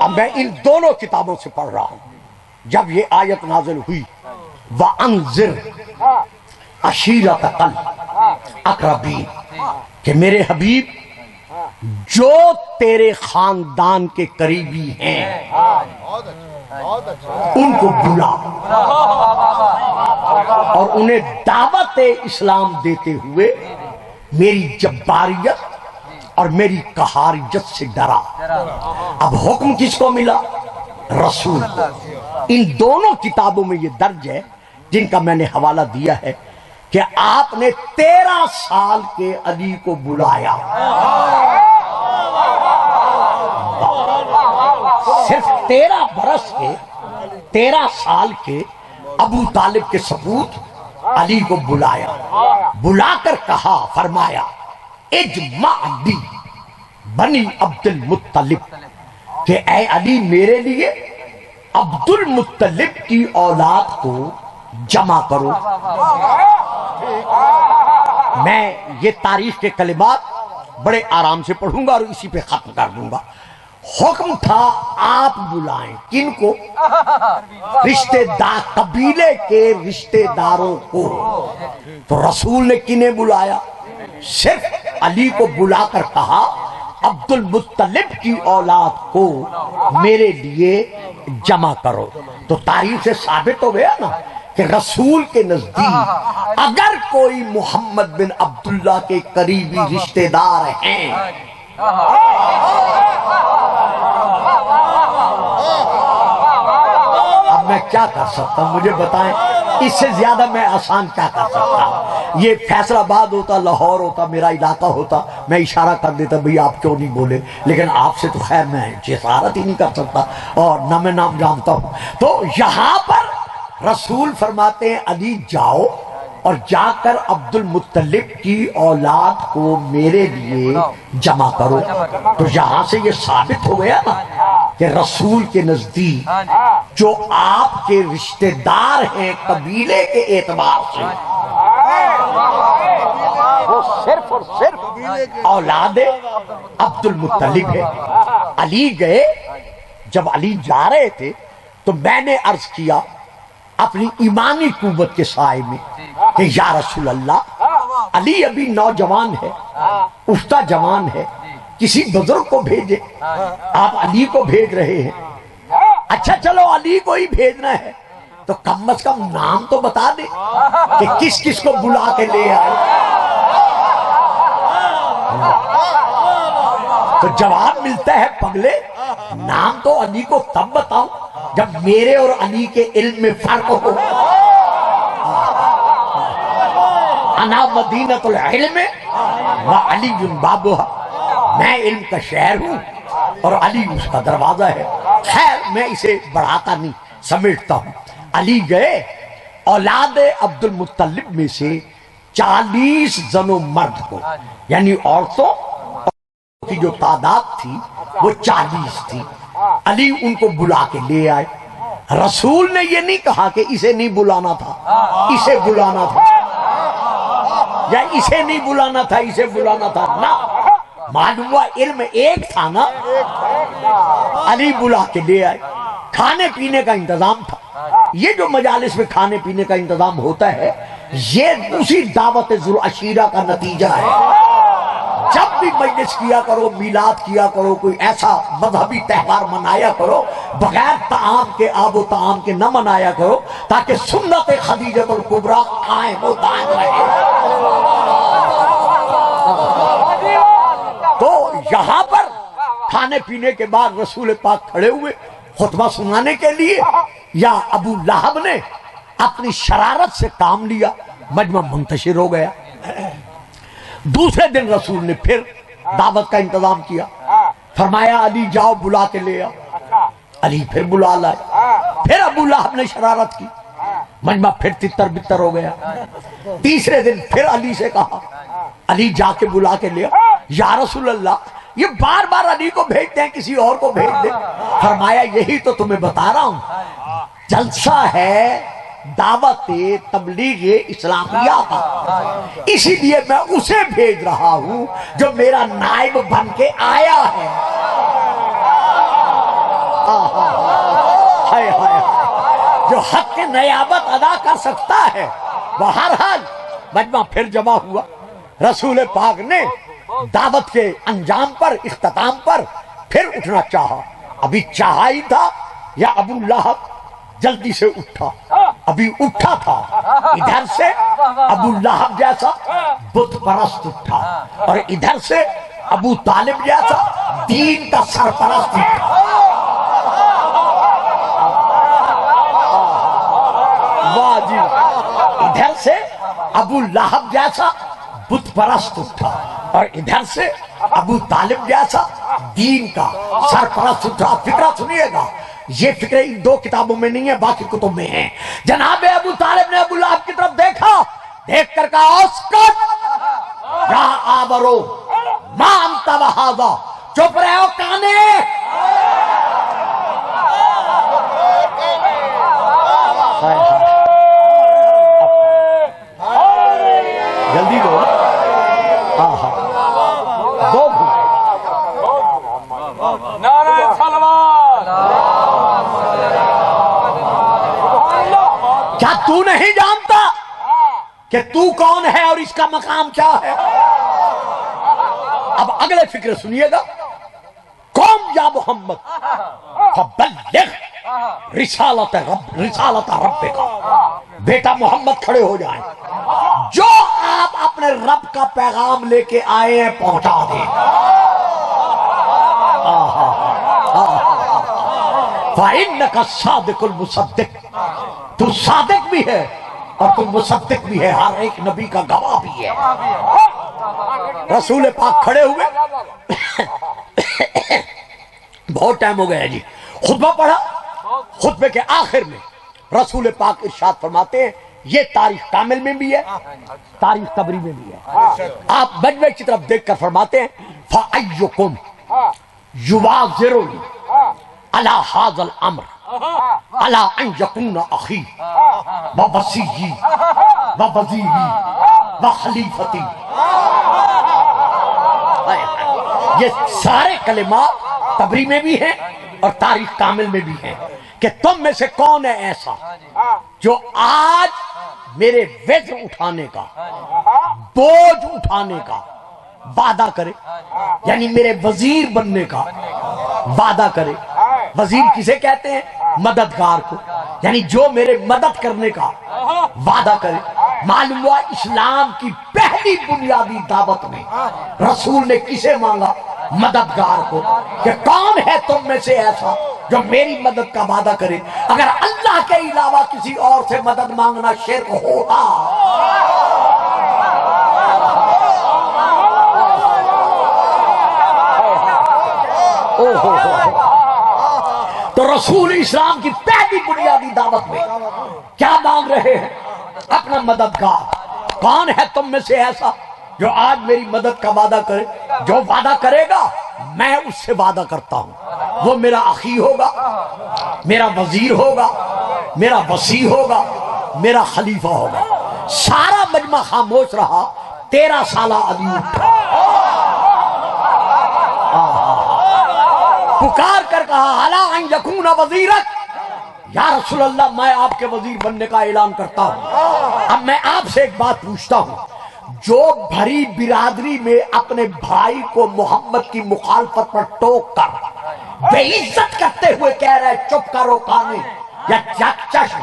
اب میں ان دونوں کتابوں سے پڑھ رہا ہوں. جب یہ آیت نازل ہوئی وَأَنذِرْ عَشِيرَتَكَ اقربین کہ میرے حبیب جو تیرے خاندان کے قریبی ہیں ان کو بلا اور انہیں دعوت اسلام دیتے ہوئے میری جباریت اور میری قہاریت سے ڈرا۔ اب حکم کس کو ملا؟ رسول کو۔ ان دونوں کتابوں میں یہ درج ہے جن کا میں نے حوالہ دیا ہے کہ آپ نے 13 سال کے علی کو بلایا، صرف 13 برس کے 13 سال کے ابو طالب کے سپوت علی کو بلایا، بلا کر کہا، فرمایا اجمع بی بنی عبد المطلب کہ اے علی میرے لیے عبد المطلب کی اولاد کو جمع کرو۔ میں یہ تاریخ کے کلمات بڑے آرام سے پڑھوں گا اور اسی پہ ختم کر دوں گا۔ حکم تھا آپ بلائیں کن کو؟ رشتہ دار، قبیلے کے رشتہ داروں کو۔ تو رسول نے کنہیں بلایا؟ صرف علی کو بلا کر کہا عبد المطلب کی اولاد کو میرے لیے جمع کرو۔ تو تاریخ سے ثابت ہو گیا نا کہ رسول کے نزدیک اگر کوئی محمد بن عبداللہ کے قریبی رشتہ دار ہیں اب میں کیا کر سکتا ہوں؟ مجھے بتائیں، اس سے زیادہ میں آسان کیا کر سکتا ہوں؟ یہ فیصل آباد ہوتا، لاہور ہوتا، میرا علاقہ ہوتا، میں اشارہ کر دیتا بھئی آپ کیوں نہیں بولے، لیکن آپ سے تو خیر میں جسارت ہی نہیں کر سکتا اور نہ میں نام جانتا ہوں۔ تو یہاں پر رسول فرماتے ہیں علی جاؤ اور جا کر عبد المطلب کی اولاد کو میرے لیے جمع کرو۔ تو یہاں سے یہ ثابت ہو گیا نا کہ رسول کے نزدیک جو آپ کے رشتہ دار ہیں قبیلے کے اعتبار سے وہ صرف اور صرف اولاد عبد المطلب ہے۔ علی گئے، جب علی جا رہے تھے تو میں نے عرض کیا اپنی ایمانی قوت کے سائے میں کہ یا رسول اللہ، علی ابھی نوجوان ہے، افتہ جوان ہے، کسی بزرگ کو بھیجے، آپ علی کو بھیج رہے ہیں۔ اچھا چلو علی کو ہی بھیجنا ہے تو کم از کم نام تو بتا دے کہ کس کس کو بلا کے لے آئے۔ تو جواب ملتا ہے پگلے نام تو علی کو تب بتاؤ جب میرے اور علی کے علم میں فرق ہو۔ انا مدینۃ العلم وعلی بابھا، میں علم کا شہر ہوں اور علی اس کا دروازہ ہے۔ خیر میں اسے بڑھاتا نہیں، سمیٹتا ہوں۔ علی گئے، اولاد عبد المطلب میں سے 40 زن و مرد کو، یعنی عورتوں کی جو تعداد تھی وہ 40 تھی، علی ان کو بلا کے لے آئے۔ رسول نے یہ نہیں کہا کہ اسے نہیں بلانا تھا، اسے بلانا تھا، یا اسے نہیں بلانا تھا، اسے بلانا تھا، نہ، معلوم ہوا علم ایک تھا نا۔ علی بلا کے لے آئے، کھانے پینے کا انتظام تھا۔ یہ جو مجالس میں کھانے پینے کا انتظام ہوتا ہے یہ اسی دعوت ذوالعشیرہ کا نتیجہ ہے۔ جب بھی مجلس کیا کرو، میلاد کیا کرو، کوئی ایسا مذہبی تہوار منایا کرو، بغیر طعام کے، آب و طعام کے نہ منایا کرو تاکہ سنت خدیجہ الکبریٰ قائم و دائم رہے۔ تو یہاں پر کھانے پینے کے بعد رسول پاک کھڑے ہوئے خطبہ سنانے کے لیے، یا ابو لہب نے اپنی شرارت سے کام لیا، مجمع منتشر ہو گیا۔ دوسرے دن رسول نے پھر دعوت کا انتظام کیا، فرمایا علی جاؤ بلا کے لے آؤ۔ علی پھر بلا لائے، پھر ابو لہب نے شرارت کی، مجمع پھر تتر بتر ہو گیا۔ تیسرے دن پھر علی سے کہا علی جا کے بلا کے لے آؤ۔ یا رسول اللہ یہ بار بار علی کو بھیجتے ہیں، کسی اور کو بھیج دیں۔ فرمایا یہی تو تمہیں بتا رہا ہوں، جلسہ ہے دعوت تبلیغ اسلامیہ کا، اسی لیے میں اسے بھیج رہا ہوں جو میرا نائب بن کے آیا ہے۔ جو حق نیابت ادا کر سکتا ہے۔ بہرحال مجمع پھر جمع ہوا، رسول پاک نے دعوت کے انجام پر، اختتام پر پھر اٹھنا چاہا. ابھی چاہا ہی تھا یا ابو لہب جلدی سے اٹھا؟ ابھی اٹھا تھا. ادھر سے ابو لہب جیسا بت پرست اٹھا اور ادھر سے ابو طالب جیسا دین کا سرپرست اٹھا. واہ جی، ادھر سے ابو لہب جیسا بت پرست اٹھا اور ادھر سے ابو طالب جیسا دین کا سرپرست اٹھا. فکرہ سنیے گا، یہ فکرے ان دو کتابوں میں نہیں ہے، باقی کتب میں ہیں. جناب ابو طالب نے ابو لہب کی طرف دیکھا، دیکھ کر کہا اسکت یا آبرو ما انت وہذا، چپ رہے ہو کانے. جلدی دو دو نعرہ سلوات. کیا تو نہیں جانتا کہ تو کون ہے اور اس کا مقام کیا ہے؟ اب اگلے فکر سنیے گا. قوم یا محمد فبلغ رسالت رب کا، بیٹا محمد کھڑے ہو جائیں، جو آپ اپنے رب کا پیغام لے کے آئے ہیں پہنچا دیں. فَإِنَّكَ الصَّادِقُ الْمُصَدِّقُ، تو صادق بھی ہے اور تو مصدق بھی ہے، ہر ایک نبی کا گواہ بھی ہے. رسول پاک کھڑے ہوئے، بہت ٹائم ہو گیا جی. خطبہ پڑھا، خطبے کے آخر میں رسول پاک ارشاد فرماتے ہیں، یہ تاریخ کامل میں بھی ہے، تاریخ طبری میں بھی ہے. آپ مجمع کی طرف دیکھ کر فرماتے ہیں فَأَيُّكُمْ يُوَازِرُنِي عَلَى هَذَا الْأَمْرِ عَلَى أَنْ يَكُونَ أَخِي وَوَصِيِّي وَوَزِيرِي وَخَلِيفَتِي. یہ سارے کلمات طبری میں بھی ہیں اور تاریخ کامل میں بھی ہیں کہ تم میں سے کون ہے ایسا جو آج میرے وزر اٹھانے کا، بوجھ اٹھانے کا وعدہ کرے، یعنی میرے وزیر بننے کا وعدہ کرے. وزیر کسے کہتے ہیں؟ مددگار کو، یعنی جو میرے مدد کرنے کا وعدہ کرے. معلوم ہوا اسلام کی پہلی بنیادی دعوت میں رسول نے کسے مانگا؟ مددگار کو، کہ کون ہے تم میں سے ایسا جو میری مدد کا وعدہ کرے. اگر اللہ کے علاوہ کسی اور سے مدد مانگنا شرک ہوگا. تو رسول اسلام کی پہلی بنیادی دعوت میں کیا مانگ رہے ہیں؟ اپنا مددگار. کون ہے تم میں سے ایسا جو آج میری مدد کا وعدہ کرے؟ جو وعدہ کرے گا میں اس سے وعدہ کرتا ہوں، وہ میرا اخی ہوگا، میرا وزیر ہوگا، میرا وصی ہوگا، میرا خلیفہ ہوگا. سارا مجمع خاموش رہا. 13 سالہ علی اٹھا، پکار کر کہا الا ان یکون وزیرک، یا رسول اللہ میں آپ کے وزیر بننے کا اعلان کرتا ہوں. اب میں آپ سے ایک بات پوچھتا ہوں، جو بھری برادری میں اپنے بھائی کو محمد کی مخالفت پر ٹوک کر بے عزت کرتے ہوئے کہہ رہے چپ کرو کانے یا چش،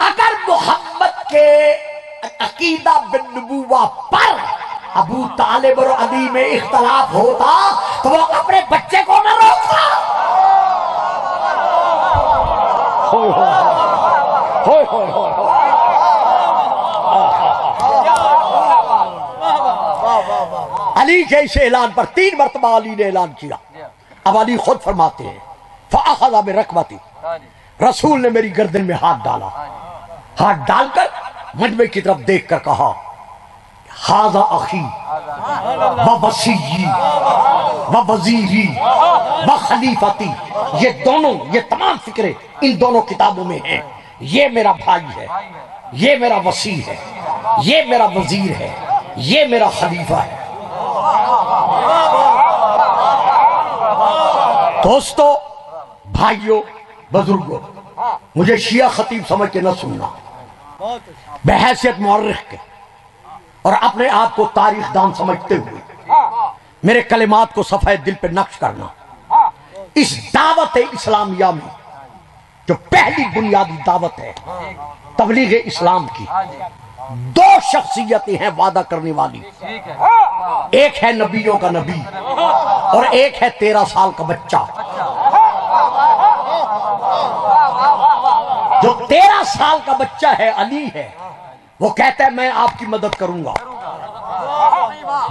اگر محمد کے عقیدہ بالنبوہ پر ابو طالب اور علی میں اختلاف ہوتا تو وہ اپنے بچے کو نہ روکتا. علی کے اس اعلان پر 3 مرتبہ علی نے اعلان کیا. اب علی خود فرماتے ہیں فَأَخَذَ بِرَكْبَتِي، رسول نے میری گردن میں ہاتھ ڈالا، ہاتھ ڈال کر مجمع کی طرف دیکھ کر کہا ہذا اخی ووصی ووزیری وخلیفتی. یہ دونوں، یہ تمام فکرے ان دونوں کتابوں میں ہیں. یہ میرا بھائی ہے، یہ میرا وصی ہے، یہ میرا وزیر ہے، یہ میرا خلیفہ ہے. دوستو، بھائیوں، بزرگوں، مجھے شیعہ خطیب سمجھ کے نہ سننا. بحیثیت مورخ کے اور اپنے آپ کو تاریخ دان سمجھتے ہوئے میرے کلمات کو صفحہ دل پہ نقش کرنا. اس دعوت اسلامیہ میں جو پہلی بنیادی دعوت ہے تبلیغ اسلام کی، دو شخصیتیں ہیں وعدہ کرنے والی. ایک ہے نبیوں کا نبی اور ایک ہے 13 سال کا بچہ. جو 13 سال کا بچہ ہے علی ہے، وہ کہتا ہے میں آپ کی مدد کروں گا.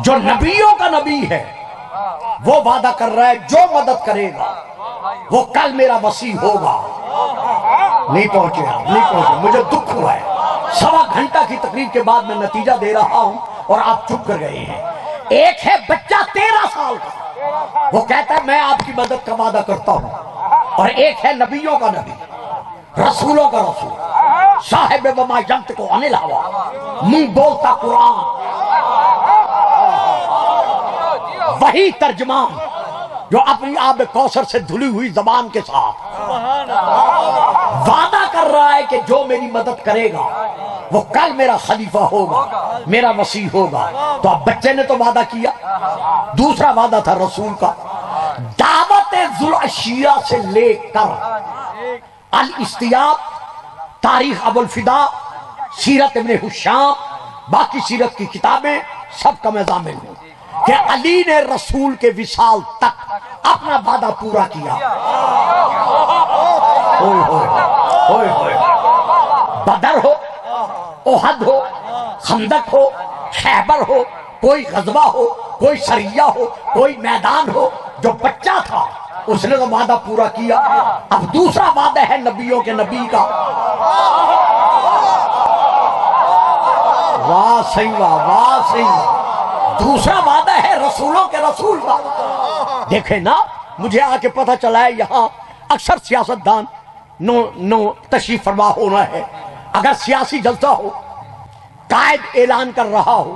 جو نبیوں کا نبی ہے وہ وعدہ کر رہا ہے جو مدد کرے گا وہ کل میرا وصی ہوگا. نہیں پہنچے آپ، نہیں پہنچے. مجھے دکھ ہوا ہے. 1.25 گھنٹہ کی تقریر کے بعد میں نتیجہ دے رہا ہوں اور آپ چپ کر گئے ہیں. ایک ہے بچہ 13 سال کا، وہ کہتا ہے میں آپ کی مدد کا وعدہ کرتا ہوں. اور ایک ہے نبیوں کا نبی، رسولوں کا رسول، صاحب وما ینطق عن الہوی، منہ بولتا قرآن، وہی ترجمان جو اپنی آب کوثر سے دھلی ہوئی زبان کے ساتھ وعدہ کر رہا ہے کہ جو میری مدد کرے گا وہ کل میرا خلیفہ ہوگا، میرا وصی ہوگا. تو اب بچے نے تو وعدہ کیا. دوسرا وعدہ تھا رسول کا. دعوت ذوالعشیرہ سے لے کر الاستیاب، تاریخ ابوالفدا، سیرت ابن ہشام، باقی سیرت کی کتابیں، سب کا میں ضامن ہوں کہ علی نے رسول کے وصال تک اپنا وعدہ پورا کیا. ہوئے ہوئے ہوئے ہوئے. بدر ہو، احد ہو، خندق ہو، خیبر ہو، کوئی غزوہ ہو، کوئی سریہ ہو، کوئی میدان ہو، جو بچہ تھا اس نے تو وعدہ پورا کیا. اب دوسرا وعدہ ہے نبیوں کے نبی کا. واہ صحیح، واہ واہ صحیح. دوسرا وعدہ ہے رسولوں کے رسول کا. دیکھیں نا، مجھے آ کے پتہ چلا ہے یہاں اکثر سیاستدان نو تشریف فرما ہونا ہے. اگر سیاسی جلسہ ہو، قائد اعلان کر رہا ہو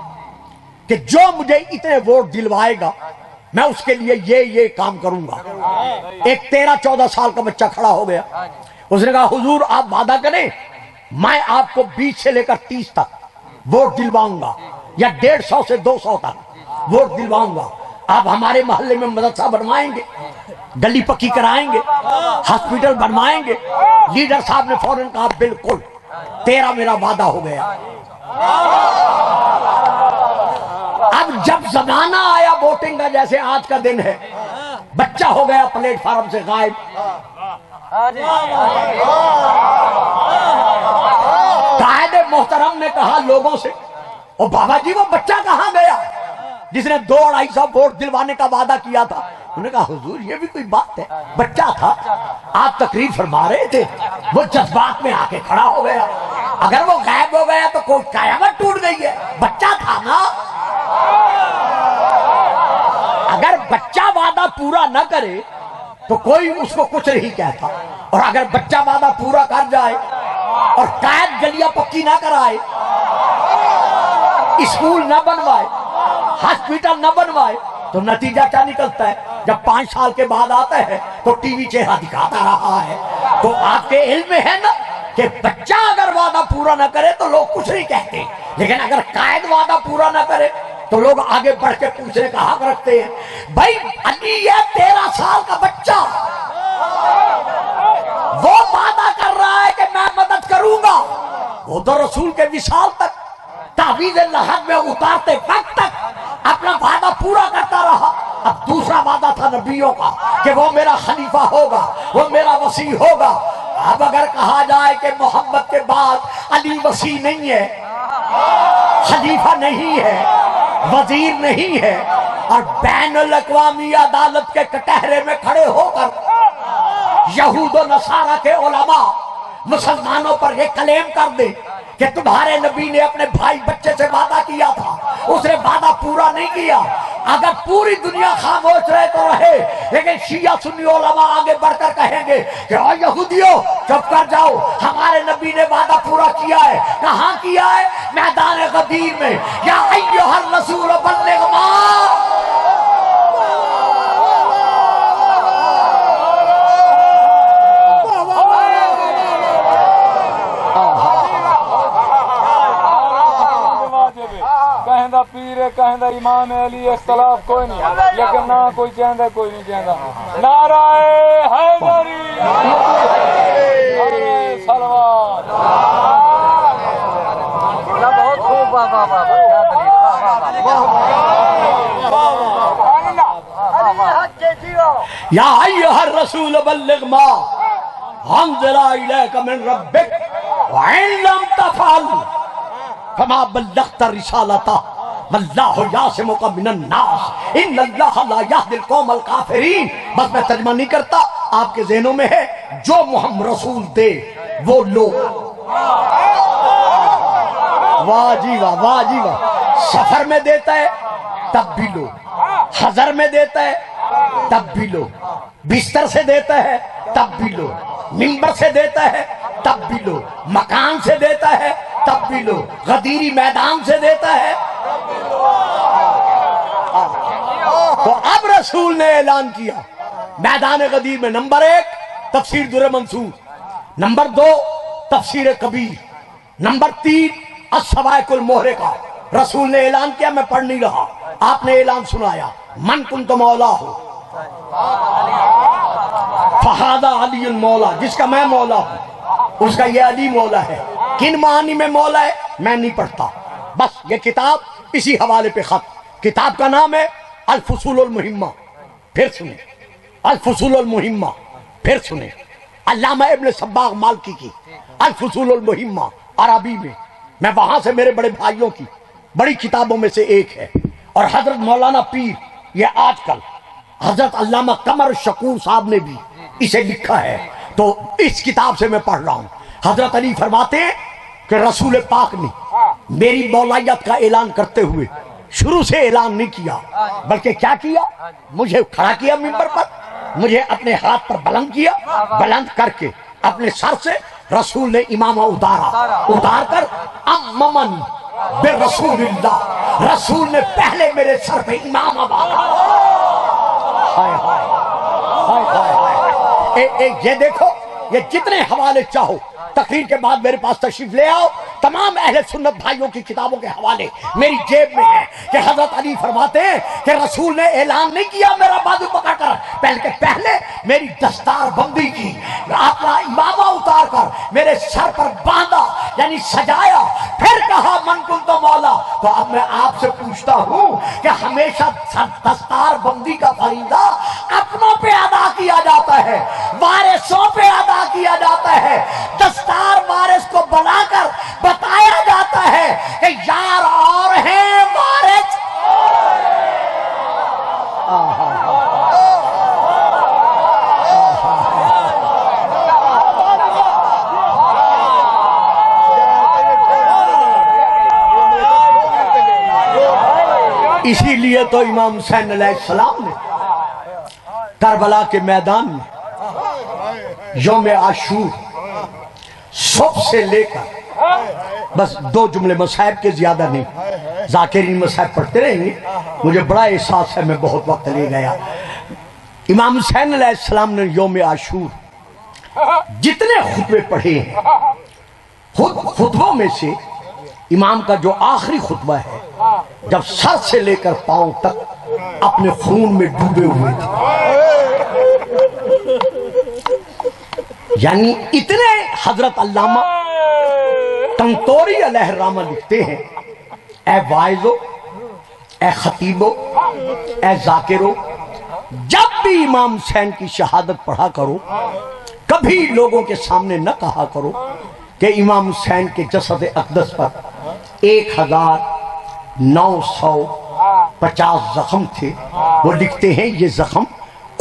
کہ جو مجھے اتنے ووٹ دلوائے گا میں اس کے لیے یہ کام کروں گا. ایک 13-14 سال کا بچہ کھڑا ہو گیا. اس نے کہا حضور آپ وعدہ کریں میں آپ کو 20 سے لے کر 30 تک ووٹ دلواؤں گا، یا 150 سے 200 تک ووٹ دلواؤں گا. آپ ہمارے محلے میں مدرسہ بنوائیں گے، گلی پکی کرائیں گے، ہاسپٹل بنوائیں گے. لیڈر صاحب نے فوراً کہا بالکل، تیرا میرا وعدہ ہو گیا. اب جب زمانہ آیا ووٹنگ کا، جیسے آج کا دن ہے، بچہ ہو گیا پلیٹ فارم سے غائب. قائد محترم نے کہا لوگوں سے، او بابا جی وہ بچہ کہاں گیا جس نے 200-250 ووٹ دلوانے کا وعدہ کیا تھا؟ انہوں نے کہا حضور یہ بھی کوئی بات ہے، بچہ تھا، آپ تقریر فرما رہے تھے، وہ جذبات میں آ کے کھڑا ہو گیا. اگر وہ غائب ہو گیا تو کوئی قیامت ٹوٹ گئی ہے، بچہ تھا نا. اگر بچہ وعدہ پورا نہ کرے تو کوئی اس کو کچھ نہیں کہتا، اور اگر بچہ وعدہ پورا کر جائے اور قائد گلیاں پکی نہ کرائے، اسکول نہ بنوائے، ہاسپٹل نہ بنوائے، تو نتیجہ کیا نکلتا ہے؟ جب 5 سال کے بعد آتا ہے تو ٹی وی چہرہ دکھاتا رہا ہے. تو آپ کے علم میں ہے نا کہ بچہ اگر وعدہ پورا نہ کرے تو لوگ کچھ نہیں کہتے، لیکن اگر قائد وعدہ پورا نہ کرے تو لوگ آگے بڑھ کے پوچھنے کا حق رکھتے ہیں. بھائی علی یہ 13 سال کا بچہ وہ وعدہ کر رہا ہے کہ میں مدد کروں گا، وہ تو رسول کے وصال تک، تعویذ لحد میں اتارتے وقت تک اپنا وعدہ پورا کرتا رہا. اب دوسرا وعدہ تھا نبیوں کا کہ وہ میرا خلیفہ ہوگا، وہ میرا وصی ہوگا. اب اگر کہا جائے کہ محمد کے بعد علی وصی نہیں ہے، خلیفہ نہیں ہے، وزیر نہیں ہے، اور بین الاقوامی عدالت کے کٹہرے میں کھڑے ہو کر یہود و نصارہ کے علماء مسلمانوں پر یہ کلیم کر دیں کہ تمہارے نبی نے اپنے بھائی بچے سے وعدہ کیا تھا، اس نے وعدہ پورا نہیں کیا. اگر پوری دنیا خاموش رہے تو رہے، لیکن شیعہ سنی علماء آگے بڑھ کر کہیں گے کہ او یہودیوں چپ کر جاؤ، ہمارے نبی نے وعدہ پورا کیا ہے. کہاں کیا ہے؟ میدان غدیر میں. یا ایھا الرسول بلغ ما دا پیر ہے کہندا امام علی اختلاف کوئی نہیں لیکن نہ کوئی کہندا کوئی نہیں کہندا نعرہ حیدری نعرہ صلوات بہت خوب یا ایھا الرسول بلغ ما انزل الیک من ربک وان لم تفعل فما بلغت رسالتہ واللہ یعصمک من الناس ان اللہ لا یہدی القوم الکافرین۔ بس میں ترجمہ نہیں کرتا، آپ کے ذہنوں میں ہے جو محمد رسول دے وہ لو۔ واہ جی واہ، واہ جی واہ۔ سفر میں دیتا ہے تب بھی لو، حضر میں دیتا ہے تب بھی لو، بستر سے دیتا ہے تب بھی لو، منبر سے دیتا ہے تب بھی لو، مکان سے دیتا ہے تب بھی لو، غدیری میدان سے دیتا ہے۔ تو اب رسول نے اعلان کیا میدان غدیر میں نمبر 1 تفسیر در منصور، نمبر 2 تفسیر کبیر، نمبر 3 الصواعق المحرقہ۔ رسول نے اعلان کیا، میں پڑھ نہیں رہا، آپ نے اعلان سنایا، من کنت مولا ہو فہذا علی المولا، جس کا میں مولا ہوں اس کا یہ علی مولا ہے۔ کن معنی میں مولا ہے میں نہیں پڑھتا، بس یہ کتاب اسی حوالے پہ خط، کتاب کا نام ہے الفصول المہمہ۔ پھر سنیں الفصول المہمہ، پھر سنیں علامہ ابن صباغ مالکی کی الفصول المہمہ عربی میں وہاں سے میرے بڑے بھائیوں کی بڑی کتابوں میں سے ایک ہے۔ اور حضرت مولانا پیر، یہ آج کل حضرت علامہ قمر شکور صاحب نے بھی اسے لکھا ہے، تو اس کتاب سے میں پڑھ رہا ہوں۔ حضرت علی فرماتے ہیں کہ رسول پاک نے میری مولائیت کا اعلان کرتے ہوئے شروع سے اعلان نہیں کیا، بلکہ کیا کیا، مجھے کھڑا کیا منبر پر، مجھے اپنے ہاتھ پر بلند کیا، بلند کر کے اپنے سر سے رسول نے امامہ اتار کر اممن برسول اللہ، رسول نے پہلے میرے سر پہ امامہ باندھا۔ ہائے ہائے ہائے ہائے ہائے۔ یہ دیکھو، یہ جتنے حوالے چاہو تقریر کے بعد میرے پاس تشریف لے آؤ، تمام اہل سنت بھائیوں کی کتابوں کے حوالے میری جیب میں ہے کہ حضرت علی فرماتے ہیں کہ رسول نے اعلان نہیں کیا میرا بازو پکڑ کر، بلکہ پہلے میری دستار بندی کی، اپنا امامہ اتار کر میرے سر پر باندھا، یعنی سجایا، پھر کہا من کنت مولا۔ تو اب میں آپ سے پوچھتا ہوں کہ ہمیشہ دستار بندی کا فریضہ اپنوں پہ ادا کیا جاتا ہے، وارثوں پہ ادا کیا جاتا ہے، دستار وارث کو بنا کر بتایا جاتا ہے کہ یار اور ہیں وارث۔ اسی لیے تو امام حسین علیہ السلام نے کربلا کے میدان میں یوم عاشور صبح سے لے کر، بس 2 جملے مصائب کے زیادہ نہیں، ذاکرین مصائب پڑھتے رہیں گے، مجھے بڑا احساس ہے میں بہت وقت لے گیا۔ امام حسین علیہ السلام نے یوم عاشور جتنے خطبے پڑھے ہیں، خطبوں میں سے امام کا جو آخری خطبہ ہے، جب سر سے لے کر پاؤں تک اپنے خون میں ڈوبے ہوئے تھے، یعنی اتنے حضرت علامہ تنتوری علیہ الرحمہ لکھتے ہیں، اے واعظو، اے خطیبو، اے ذاکرو، جب بھی امام حسین کی شہادت پڑھا کرو، کبھی لوگوں کے سامنے نہ کہا کرو کہ امام حسین کے جسد اقدس پر 1950 زخم تھے۔ وہ لکھتے ہیں یہ زخم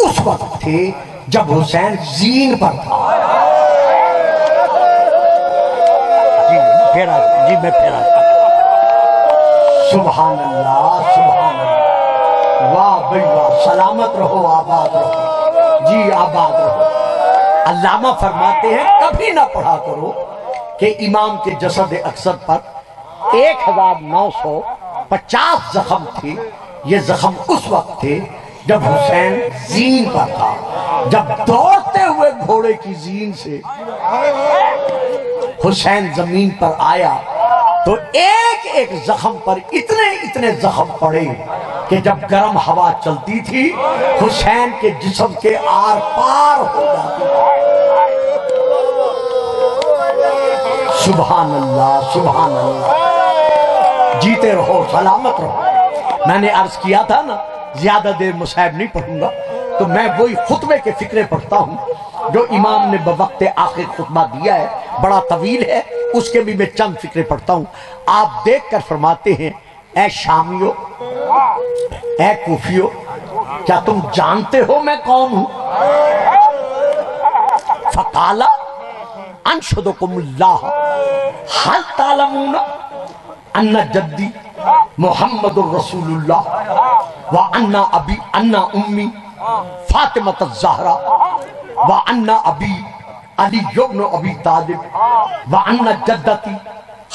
اس وقت تھے جب حسین زین پر تھا۔ جی میں پھیرا سبحان اللہ، سبحان اللہ، واہ بھائی واہ، سلامت رہو، آباد رہو، جی آباد رہو۔ علامہ فرماتے ہیں کبھی نہ پڑھا کرو کہ امام کے جسد اقدس پر 1950 زخم تھے، یہ زخم اس وقت تھے جب حسین زین پر تھا، جب دوڑتے ہوئے گھوڑے کی زین سے حسین زمین پر آیا تو ایک ایک زخم پر اتنے زخم پڑے کہ جب گرم ہوا چلتی تھی حسین کے جسم کے آر پار ہو جاتی. سبحان اللہ سبحان اللہ. جیتے رہو سلامت رہو. میں نے عرض کیا تھا نا زیادہ دیر مصائب نہیں پڑھوں گا، تو میں وہی خطبے کے فقرے پڑھتا ہوں جو امام نے بوقت آخر خطبہ دیا ہے، بڑا طویل ہے، اس کے بھی میں چند فقرے پڑھتا ہوں. آپ دیکھ کر فرماتے ہیں اے شامیو، اے کوفیو، کیا تم جانتے ہو میں کون ہوں؟ فقالا انشدکم اللہ حل تعلمون ان جدی محمد الرسول اللہ وان ابی ان امی فاطمہ الزہرا وان ابی علی بن ابی طالب وان جدتی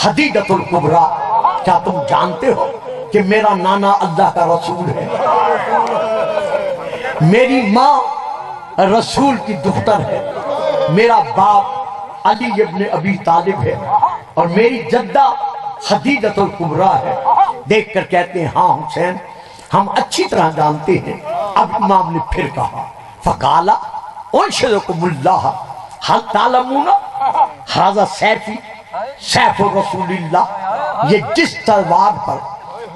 خدیجۃ الکبریٰ. کیا تم جانتے ہو کہ میرا نانا اللہ کا رسول ہے، میری ماں رسول کی دختر ہے، میرا باپ علی ابن ابی طالب ہے اور میری جدہ خدیجۃ الکبریٰ ہے. دیکھ کر کہتے ہیں ہاں حسین ہم اچھی طرح جانتے ہیں. اب امام نے پھر کہا فقالا انشدکم اللہ حل تعلمون ھذا سیفی سیف رسول اللہ. یہ جس تلوار پر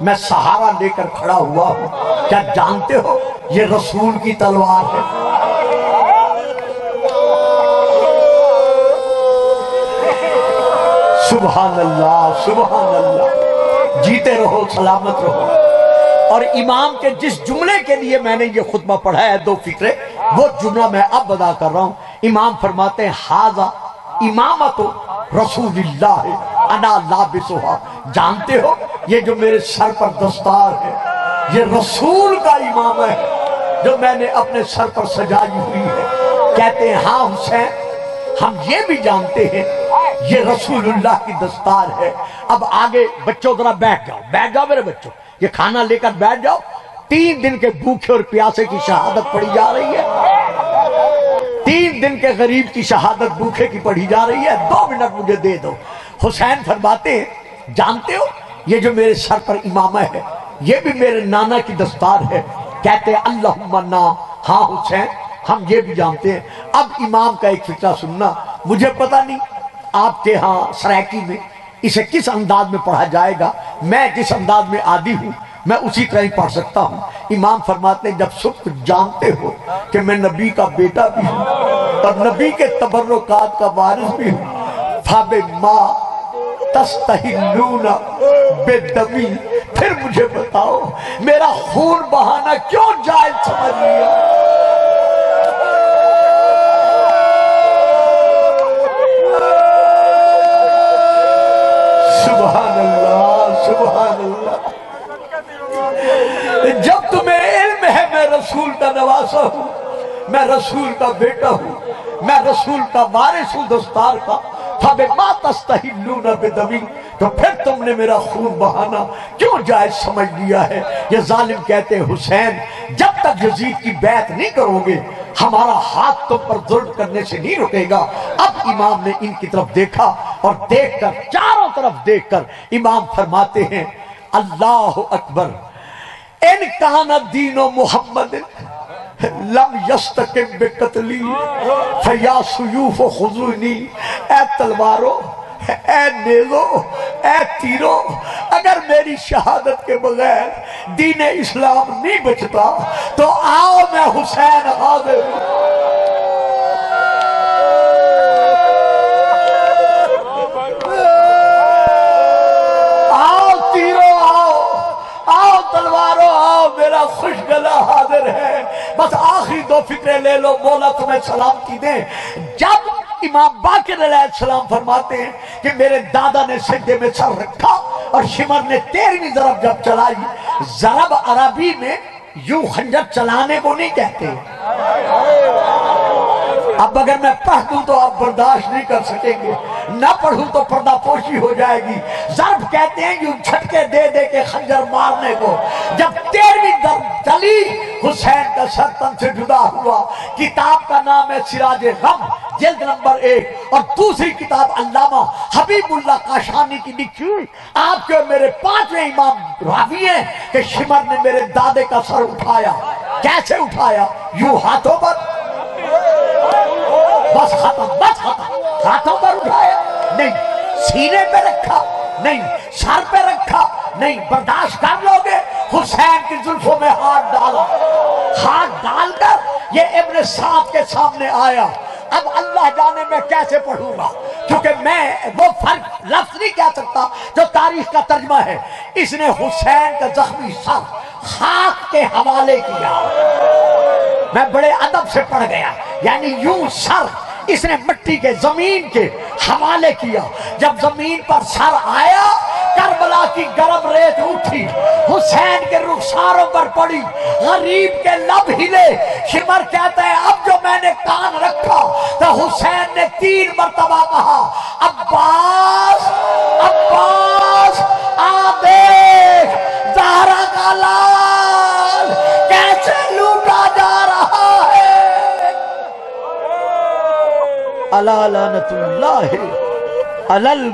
میں سہارا لے کر کھڑا ہوا ہوں، کیا جانتے ہو یہ رسول کی تلوار ہے؟ سبحان اللہ سبحان اللہ. جیتے رہو سلامت رہو. اور امام کے جس جملے کے لیے میں نے یہ خطبہ پڑھا ہے، دو فقرے، وہ جملہ میں اب ادا کر رہا ہوں. امام فرماتے ہیں ھذا امامت رسول اللہ انا لابسھا. جانتے ہو یہ جو میرے سر پر دستار ہے یہ رسول کا امامہ ہے جو میں نے اپنے سر پر سجائی ہوئی ہے. کہتے ہیں ہاں حسین ہم یہ بھی جانتے ہیں یہ رسول اللہ کی دستار ہے. اب آگے بچوں ذرا بیٹھ جاؤ میرے بچوں، یہ کھانا لے کر بیٹھ جاؤ. 3 دن کے بھوکے اور پیاسے کی شہادت پڑھی جا رہی ہے، 3 دن کے غریب کی شہادت بھوکے کی پڑھی جا رہی ہے. 2 منٹ مجھے دے دو. حسین فرماتے ہیں جانتے ہو یہ جو میرے سر پر امامہ ہے یہ بھی میرے نانا کی دستار ہے. کہتے ہیں اللہم نعم. ہاں حسین ہم یہ بھی جانتے ہیں. اب امام کا ایک فقرہ سننا. مجھے پتہ نہیں آپ کے ہاں سرائکی میں اسے کس انداز میں پڑھا جائے گا، میں جس انداز میں عادی ہوں میں اسی طرح ہی پڑھ سکتا ہوں. امام فرماتے ہیں جب سب کچھ جانتے ہو کہ میں نبی کا بیٹا بھی ہوں اور نبی کے تبرکات کا وارث بھی ہوں، فَبِمَا تَسْتَحِلُّونَ بِدَمِي. پھر مجھے بتاؤ میرا خون بہانا کیوں جائز سمجھ لیا؟ سبحان اللہ سبحان اللہ. جب تمہیں علم ہے میں رسول کا نواسا ہوں، میں رسول کا بیٹا ہوں، میں رسول کا وارث ہوں دستار کا، فَبِمَا تَسْتَحِلُّونَ بِدَمِي. تو پھر تم نے میرا خون بہانا کیوں جائز سمجھ لیا ہے؟ یہ ظالم کہتے ہیں حسین جب تک یزید کی بیعت نہیں کرو گے ہمارا ہاتھ تم پر ظلم کرنے سے نہیں رکے گا. اب امام نے ان کی طرف دیکھا اور دیکھ کر چاروں طرف دیکھ کر امام فرماتے ہیں اللہ اکبر. ان کان دین محمد لم یستقم بقتلی فیا سیوف خذونی. اے تلوارو، اے نیزو، اے تیرو، اگر میری شہادت کے بغیر دین اسلام نہیں بچتا تو آؤ میں حسین حاضر ہوں. آؤ تیرو، آؤ تلوارو، آؤ میرا خوش گلا حاضر ہے. بس آخری 2 فقرے لے لو، مولا تمہیں سلامتی دے. جب امام باقر علیہ السلام فرماتے ہیں کہ میرے دادا نے سجدے میں سر رکھا اور شمر نے 13ویں ضرب جب چلائی. ضرب عربی میں یوں خنجر چلانے کو نہیں کہتے. اب اگر میں پڑھ دوں تو آپ برداشت نہیں کر سکیں گے، نہ پڑھوں تو پردہ پوشی ہو جائے گی. ضرب کہتے ہیں یوں جھٹکے دے دے کے خنجر مارنے کو. جب 13ویں ضرب چلی حسین کا سر تن سے جدا ہوا. کتاب کا نام ہے سراج غم. جلد نمبر 1 اور دوسری کتاب علامہ حبیب اللہ کاشانی کی لکھی ہوئی. آپ کے میرے 5ویں امام راوی ہیں کہ شمر نے میرے دادے کا سر اٹھایا. کیسے اٹھایا؟ یوں ہاتھوں پر، بس ختم، بس ختم. ہاتھوں پر اٹھایا نہیں، سینے پہ رکھا نہیں، سر پہ رکھا نہیں. برداشت کر لو گے؟ حسین کی زلفوں میں ہاتھ ڈالا. ہاتھ ڈال کر یہ ابن سعد کے سامنے آیا. اب اللہ جانے میں کیسے پڑھوں گا، کیونکہ میں وہ فرق لفظ نہیں کہہ سکتا جو تاریخ کا ترجمہ ہے. اس نے حسین کا زخمی سر خاک کے حوالے کیا. میں بڑے ادب سے پڑھ گیا، یعنی یوں سر اس نے مٹی کے زمین کے حوالے کیا. جب زمین پر سر آیا، کربلا کی گرم ریت اٹھی، حسین کے رخساروں پر پڑی، غریب کے لب ہلے. شمر کہتا ہے اب جو میں نے کان رکھا تو حسین نے 3 مرتبہ کہا عباس عباس آ دیکھ زہرا کا لال کیسے لوٹا جا رہا ہے. الا لعنت اللہ علی